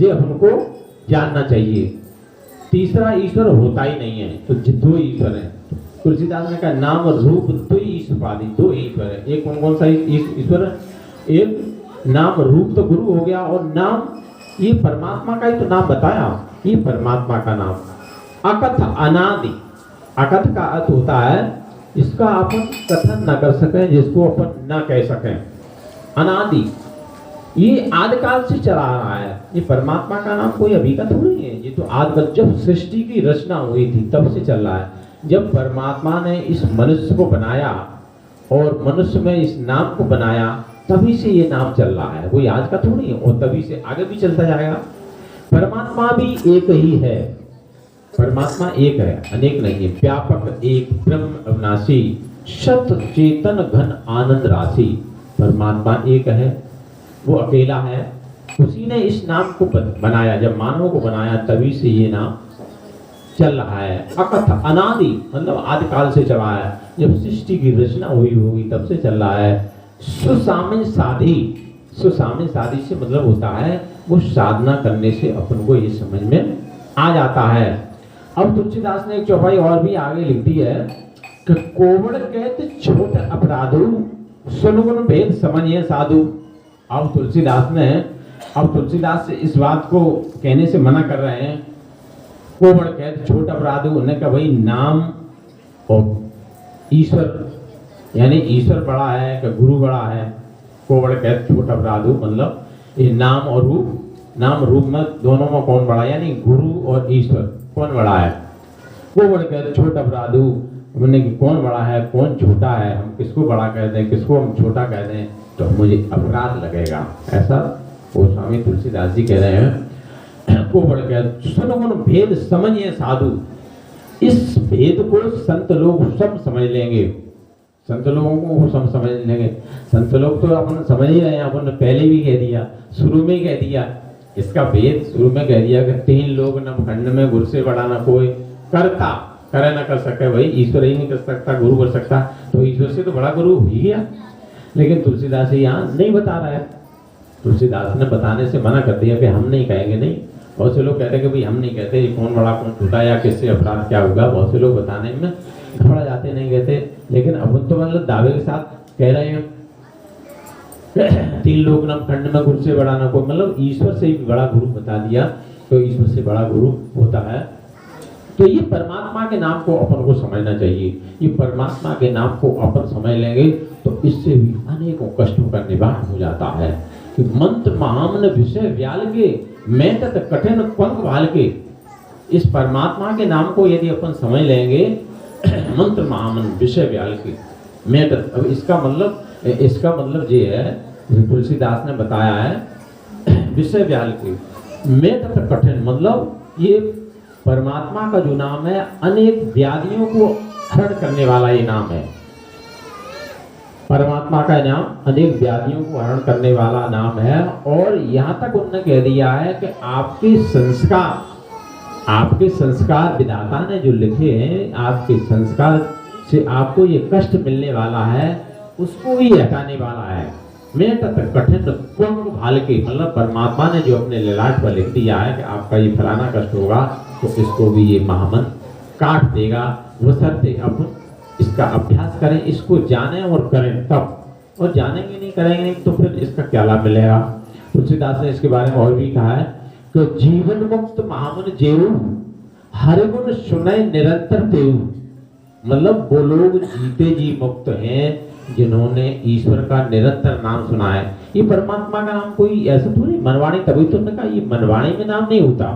ये हमको जानना चाहिए। तीसरा ईश्वर होता ही नहीं है। तो दो ईश्वर हैं। तुलसीदास ने कहा नाम और रूप दो ईश्वर उपाधि, दो ईश्वर है। एक कौन कौन सा ईश्वर? एक नाम रूप तो गुरु हो गया, और नाम ये परमात्मा का ही तो नाम बताया। ये परमात्मा का नाम अकथ अनादि। अकथ का अर्थ होता है इसका अपन कथन न कर सकें, जिसको अपन न कह सकें। अनादि, ये आदिकाल से चला आ रहा है। ये परमात्मा का नाम कोई अभी का थोड़ी है। ये तो आदिकाल जब सृष्टि की रचना हुई थी तब से चल रहा है। जब परमात्मा ने इस मनुष्य को बनाया और मनुष्य में इस नाम को बनाया, तभी से ये नाम चल रहा है। कोई आज का थोड़ी है, और तभी से आगे भी चलता जाएगा। परमात्मा भी एक ही है। परमात्मा एक है, अनेक नहीं है। व्यापक एक ब्रह्म अविनाशी, सत चेतन घन आनंद राशि। परमात्मा एक है, वो अकेला है। उसी ने इस नाम को बनाया। जब मानव को बनाया तभी से ये नाम चल रहा है। अकथ अनादि, मतलब आदिकाल से चला है। जब सृष्टि की रचना हुई होगी तब से चल रहा है। सुसामे साधी, सुसामे साधी से मतलब होता है वो साधना करने से अपन को ये समझ में आ जाता है। अब तुलसीदास ने एक चौपाई और भी आगे लिख दी है कि कोवड़ कहते छोट अपराधु, सुनगुन भेद समझिए साधु। अब तुलसीदास से इस बात को कहने से मना कर रहे हैं। कोवड़ कहते छोट अपराधु, उन्होंने कहा भाई नाम और ईश्वर यानी ईश्वर बड़ा है कि गुरु बड़ा है, को बड़े कहते छोटा अपराध हो, मतलब ये नाम और रूप, नाम रूप में दोनों में कौन बड़ा है, यानी गुरु और ईश्वर कौन बड़ा है। वो बड़े कहते छोटा अपराध हो, मैंने कि कौन बड़ा है कौन छोटा है, हम किसको बड़ा कह दें किसको हम छोटा कह दें तो मुझे अपराध लगेगा, ऐसा वो स्वामी तुलसीदास जी कह रहे हैं। को बड़े कहते सुनो गुण भेद समझिए साधु, इस भेद को संत लोग सब समझ लेंगे, संत लोगों को सब समझ लेंगे। संत लोग तो अपन समझ ही रहे हैं, अपन ने पहले भी कह दिया, शुरू में ही कह दिया इसका भेद, शुरू में कह दिया कि 3 लोग न खंड में गुरु से बड़ा ना कोई करता, करे ना कर सके, भाई ईश्वर ही नहीं कर सकता, गुरु कर सकता, तो ईश्वर से तो बड़ा गुरु हो ही गया। लेकिन तुलसीदास जी यहाँ नहीं बता रहा है, तुलसीदास ने बताने से मना कर दिया कि हम नहीं कहेंगे। नहीं, बहुत से लोग कहते हैं कि भाई हम नहीं कहते, ये कौन बड़ा कौन छोटा या किससे अपराध क्या होगा, बहुत से लोग बताने में घबरा जाते, नहीं कहते। लेकिन अपन तो मतलब दावे के साथ कह रहे हैं 3 लोग न खंड में गुरु से बड़ा ना कोई, मतलब ईश्वर से भी बड़ा गुरु बता दिया, तो ईश्वर से बड़ा गुरु होता है। तो ये परमात्मा के नाम को अपन को समझना चाहिए, ये परमात्मा के नाम को अपन समझ लेंगे तो इससे भी अनेकों कष्टों का निवारण हो जाता है। कि मंत्र महामन विषय व्याल के, मैं तत कठिन पंख भाल के, इस परमात्मा के नाम को यदि अपन समझ लेंगे मंत्र महामन विषय व्याल के, मैं तत, अब इसका मतलब ये है तुलसीदास ने बताया है विषय व्याल के, मैं तत कठिन, मतलब ये परमात्मा का जो नाम है अनेक व्याधियों को हरण करने वाला ये नाम है। परमात्मा का नाम अनेक व्याधियों को हरण करने वाला नाम है। और यहाँ तक उन्होंने कह दिया है कि आपके संस्कार विधाता ने जो लिखे हैं, आपके संस्कार से आपको ये कष्ट मिलने वाला है उसको भी हटाने वाला है। मैं तत कठिन पंख भाल के, मतलब परमात्मा ने जो अपने ललाट पर लिख दिया है कि आपका ये फलाना कष्ट होगा तो इसको भी ये महामन काट देगा। बशर्ते अपन इसका अभ्यास करें, इसको जानें और करें तब, और जानेंगे नहीं करेंगे नहीं तो फिर इसका क्या लाभ मिलेगा। तुलसीदास ने इसके बारे में और भी कहा है कि जीवन मुक्त महामन जेऊ, हर गुण सुने निरंतर देऊ, मतलब वो लोग जीते जी मुक्त हैं जिन्होंने ईश्वर का निरंतर नाम सुना है। ये परमात्मा का नाम कोई ऐसा थोड़ी मनवाणी, तभी तो उन्होंने कहा ये मनवाणी में नाम नहीं होता,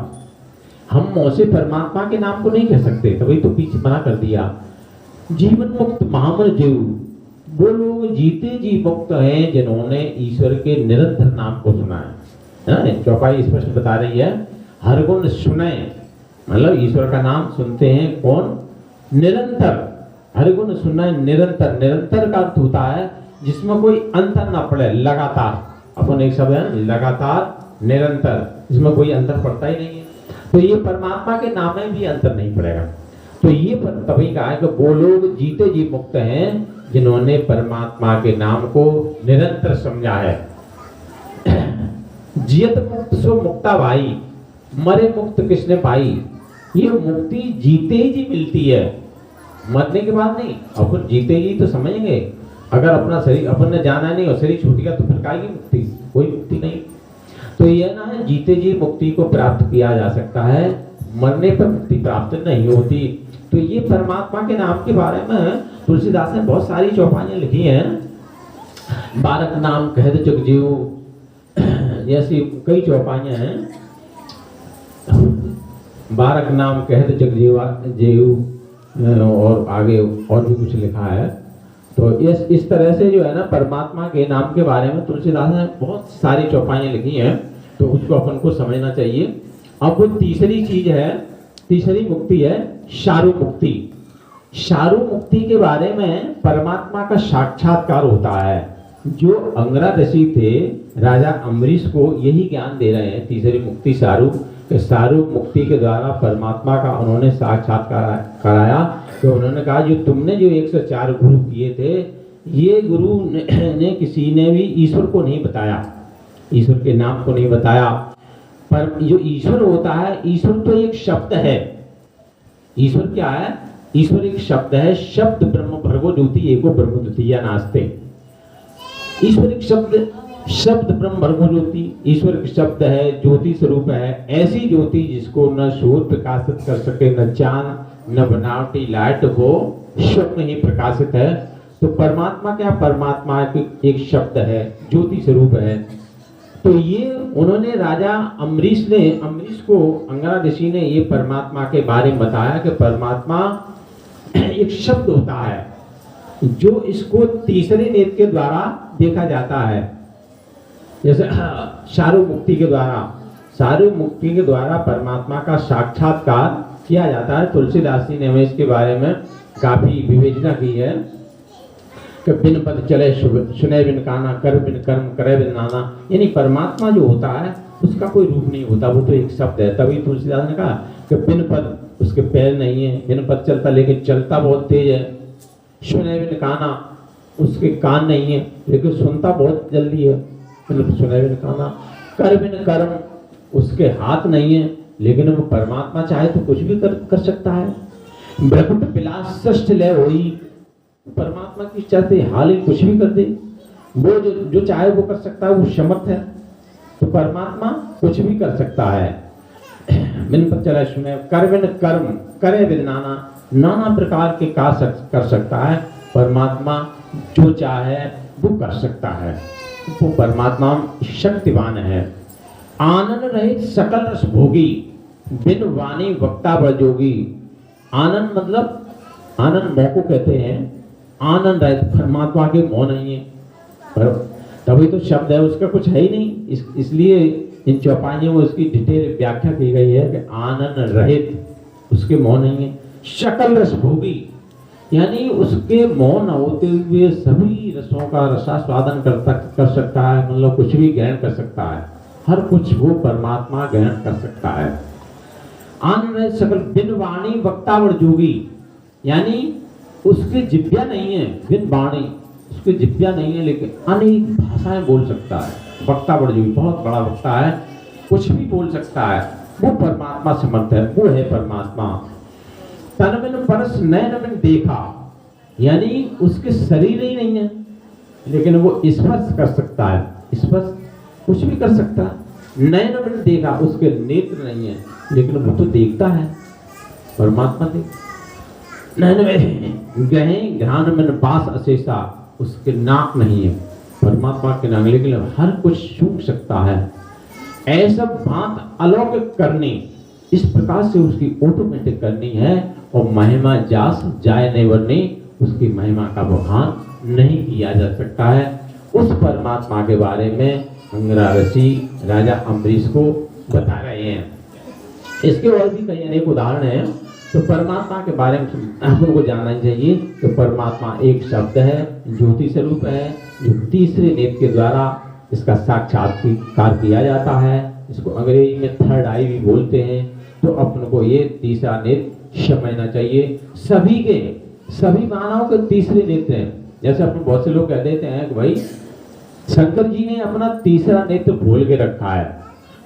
हम मौसे परमात्मा के नाम को नहीं कह सकते, तभी तो पीछे मना कर दिया। जीवन मुक्त महामन जेऊ, वो लोग जीते जी मुक्त हैं जिन्होंने ईश्वर के निरंतर नाम को सुना है। चौपाई स्पष्ट बता रही है, हर गुण सुने, मतलब ईश्वर का नाम सुनते हैं कौन, निरंतर, हर गुण सुनना है निरंतर, निरंतर का अर्थ होता है जिसमें कोई अंतर ना पड़े, लगातार, अपन एक शब्द है लगातार निरंतर, इसमें कोई अंतर पड़ता ही नहीं है। तो ये परमात्मा के नाम में भी अंतर नहीं पड़ेगा। तो ये तभी कहा है कि वो लोग जीते जी मुक्त हैं जिन्होंने परमात्मा के नाम को निरंतर समझा है। जियत मुक्त सो मुक्ता भाई, मरे मुक्त किसने पाई, ये मुक्ति जीते ही जी मिलती है, मरने के बाद नहीं। अपन जीते ही तो समझेंगे, अगर अपना शरीर अपन ने जाना नहीं और शरीर छूट गया तो फिर काहे की मुक्ति, कोई मुक्ति नहीं। तो ये ना है जीते जी मुक्ति को प्राप्त किया जा सकता है, मरने पर मुक्ति प्राप्त नहीं होती। तो ये परमात्मा के नाम के बारे में तुलसीदास ने बहुत सारी चौपाइयां लिखी हैं। बारक नाम कहत जग जीव, जैसी कई चौपाइयां हैं। बारक नाम कहत जग जीव, और आगे और भी कुछ लिखा है। तो इस तरह से जो है ना परमात्मा के नाम के बारे में तुलसीदास ने बहुत सारी चौपाइयां लिखी हैं, तो उसको अपन को समझना चाहिए। अब वो तीसरी चीज है, तीसरी मुक्ति है शारू मुक्ति। शारू मुक्ति के बारे में परमात्मा का साक्षात्कार होता है। जो अंगरा ऋषि थे राजा अम्बरीश को यही ज्ञान दे रहे हैं, तीसरी मुक्ति शारू, सारू मुक्ति के द्वारा परमात्मा का उन्होंने साक्षात्कार कराया। तो उन्होंने कहा जो तुमने जो 104 गुरु किए थे, ये गुरु ने किसी ने भी ईश्वर को नहीं बताया, ईश्वर के नाम को नहीं बताया। पर जो ईश्वर होता है, ईश्वर तो एक शब्द है। ईश्वर क्या है, ईश्वर एक शब्द है। शब्द ब्रह्म भर्गो ज्योति एको ब्रह्म द्वितीया नास्ते। ईश्वर एक शब्द ब्रह्म भर्गो ज्योति, ईश्वर एक शब्द है, ज्योति स्वरूप है। ऐसी ज्योति जिसको न सूर्य प्रकाशित कर सके, न चांद, न बनावटी लाइट, वो स्वप्न ही प्रकाशित है। तो परमात्मा क्या, परमात्मा एक शब्द है, ज्योति स्वरूप है। तो ये उन्होंने राजा अम्बरीश को अंगरा ऋषि ने ये परमात्मा के बारे में बताया कि परमात्मा एक शब्द होता है जो इसको तीसरे नेत्र के द्वारा देखा जाता है। जैसे शारू मुक्ति के द्वारा परमात्मा का साक्षात्कार किया जाता है। तुलसीदास जी ने हमें इसके बारे में काफी विवेचना की है कि बिन पद चले सुने बिन काना, कर बिन कर्म करे बिन नाना। यानी परमात्मा जो होता है उसका कोई रूप नहीं होता, वो तो एक शब्द है। तभी तुलसीदास ने कहा कि बिन पद, उसके पैर नहीं है, बिन पद चलता लेकिन चलता बहुत तेज है। सुने बिन काना, उसके कान नहीं है लेकिन सुनता बहुत जल्दी है, मतलब सुने बिन काना। कर बिन कर्म, उसके हाथ नहीं है लेकिन वो परमात्मा चाहे तो कुछ भी कर सकता है। ब्रह्म विलास सृष्टि लय होई, परमात्मा की चाहते हाल ही कुछ भी कर दे, वो जो चाहे वो कर सकता है, वो समर्थ है। तो परमात्मा कुछ भी कर सकता है। बिन पद चले सुने, कर बिन कर्म करे बिन नाना, नाना प्रकार के कार्य कर सकता है। परमात्मा जो चाहे वो कर सकता है, वो परमात्मा शक्तिवान है। आनंद रहित सकल रस भोगी, बिन वाणी वक्ता बजोगी। आनंद मतलब, आनंद मोह को कहते हैं। आनंद रहित, परमात्मा के मोह नहीं है, पर तभी तो शब्द है, उसका कुछ है ही नहीं। इसलिए इन चौपाइयों में उसकी डिटेल व्याख्या की गई है कि आनंद रहित, उसके मोह नहीं है। सकल रस भोगी, यानी उसके मोह न होते हुए सभी रसों का रसास्वादन कर सकता है, मतलब कुछ भी ग्रहण कर सकता है, हर कुछ वो परमात्मा ग्रहण कर सकता है। आनंद सकल, बिन वाणी वक्तावर जोगी, यानी उसकी जिब्या नहीं है, बिन वाणी, उसकी जिब्या नहीं है लेकिन अनेक भाषाएं बोल सकता है। वक्तावर जोगी, बहुत बड़ा वक्ता है, कुछ भी बोल सकता है, वो परमात्मा समर्थ है, वो है परमात्मा। तन बिन परस नयन बिन देखा, यानी उसके शरीर ही नहीं है लेकिन वो स्पर्श कर सकता है, स्पर्श कुछ भी कर सकता है। नयन बिन देखा, उसके नेत्र नहीं है लेकिन वो तो देखता है, परमात्मा देखता। नयन में गहे घ्राण में बास अशेषा, उसके नाक नहीं है, परमात्मा के नाक, लेकिन हर कुछ सूंघ सकता है। ऐसा बात अलौकिक करनी, इस प्रकार से उसकी ऑटोमेटिक करनी है। और महिमा जास जाय नहीं वर्णी, उसकी महिमा का बखान नहीं किया जा सकता है। उस परमात्मा के बारे में अंगरा ऋषि राजा अम्बरीश को बता रहे हैं। इसके और भी कई अनेक उदाहरण हैं। तो परमात्मा के बारे में हमको जानना चाहिए कि परमात्मा एक शब्द है, ज्योति स्वरूप है, जो तीसरे नेत्र के द्वारा इसका साक्षात्कार किया जाता है। इसको अंग्रेजी में थर्ड आई भी बोलते हैं। तो अपन को ये तीसरा नेत्र समझना चाहिए। सभी मानव के तीसरे नेत्र हैं। जैसे अपन बहुत से लोग कह देते हैं कि भाई शंकर जी ने अपना तीसरा नेत्र खोल के रखा है,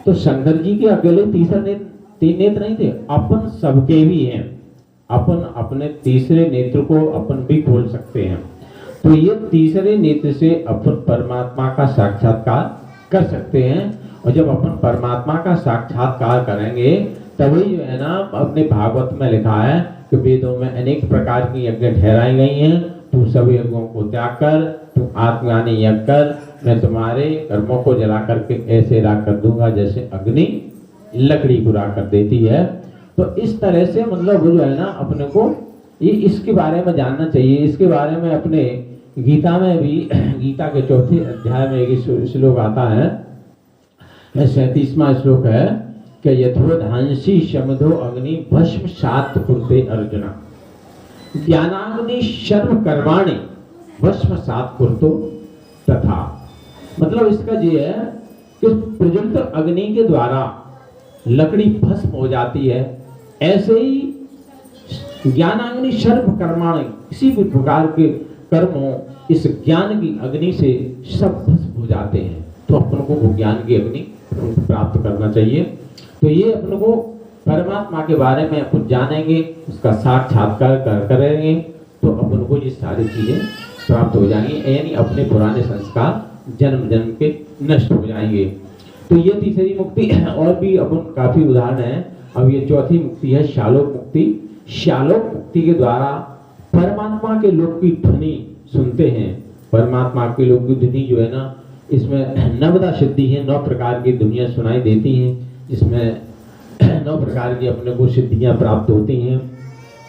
तो शंकर जी के अकेले तीसरा नेत्र, तीन नेत्र नहीं थे, अपन सबके भी हैं। अपन अपने तीसरे नेत्र को अपन भी खोल सकते हैं। तो ये तीसरे नेत्र से अपन परमात्मा का साक्षात्कार कर सकते हैं। और जब अपन परमात्मा का साक्षात्कार करेंगे तभी जो है ना, अपने भागवत में लिखा है कि वेदों में अनेक प्रकार की यज्ञ ठहराई गई हैं। तू सभी यज्ञों को त्याग कर, तू आत्मज्ञानी यज्ञ कर, मैं तुम्हारे कर्मों को जला करके ऐसे राख कर दूंगा जैसे अग्नि लकड़ी को राख कर देती है। तो इस तरह से मतलब जो है ना, अपने को ये इसके बारे में जानना चाहिए। इसके बारे में अपने गीता में भी, गीता के चौथे अध्याय में एक श्लोक आता है, 37वां श्लोक है कि यथोधांसी शमधो अग्नि भस्म सात कुरुते अर्जुना, ज्ञानाग्नि सर्व कर्माणि भस्म सात कुरुतो तथा। मतलब इसका ये है कि प्रज्वलित अग्नि के द्वारा लकड़ी भस्म हो जाती है, ऐसे ही ज्ञानाग्नि सर्व कर्माणि, किसी भी प्रकार के कर्मों इस ज्ञान की अग्नि से सब भस्म हो जाते हैं। तो अपन को वो ज्ञान की अग्नि प्राप्त करना चाहिए। तो ये अपन को परमात्मा के बारे में अपन जानेंगे, उसका साक्षात्कार करेंगे तो अपन को ये सारी चीजें प्राप्त हो जाएंगी, यानी अपने पुराने संस्कार जन्म जन्म के नष्ट हो जाएंगे। तो ये तीसरी मुक्ति और भी अपन काफी उदाहरण है। अब ये चौथी मुक्ति है शालोक मुक्ति। शालोक मुक्ति के द्वारा परमात्मा के लोक की ध्वनि सुनते हैं। परमात्मा की लोक धुनी जो है ना, इसमें नवदा सिद्धि है, 9 प्रकार की दुनिया सुनाई देती हैं, इसमें 9 प्रकार की अपने को सिद्धियां प्राप्त होती हैं।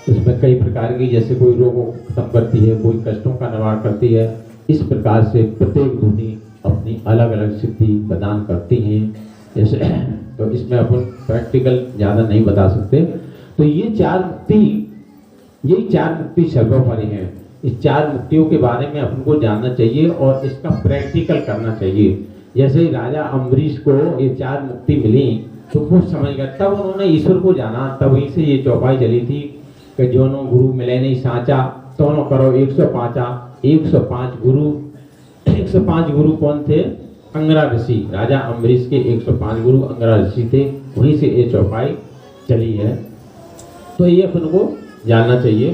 उसमें कई प्रकार की, जैसे कोई रोगों को खत्म करती है, कोई कष्टों का निवारण करती है। इस प्रकार से प्रत्येक धुनी अपनी अलग अलग सिद्धि प्रदान करती हैं। जैसे तो इसमें अपन प्रैक्टिकल ज़्यादा नहीं बता सकते। तो ये 4 मुक्ति, यही 4 मुक्ति सर्वोपरि हैं। इस 4 मुक्तियों के बारे में अपन को जानना चाहिए और इसका प्रैक्टिकल करना चाहिए। जैसे राजा अम्बरीश को ये 4 मुक्ति मिली तो वो समझ गया, तब उन्होंने ईश्वर को जाना। तब वहीं से ये चौपाई चली थी कि जोनो गुरु मिले नहीं साचा, दोनों करो 105। 105 गुरु, 105 गुरु कौन थे? अंगरा ऋषि। राजा अम्बरीश के 105 गुरु अंगरा ऋषि थे, वहीं से ये चौपाई चली है। तो ये अपन को जानना चाहिए।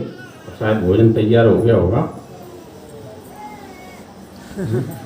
शायद भोजन तैयार हो गया होगा।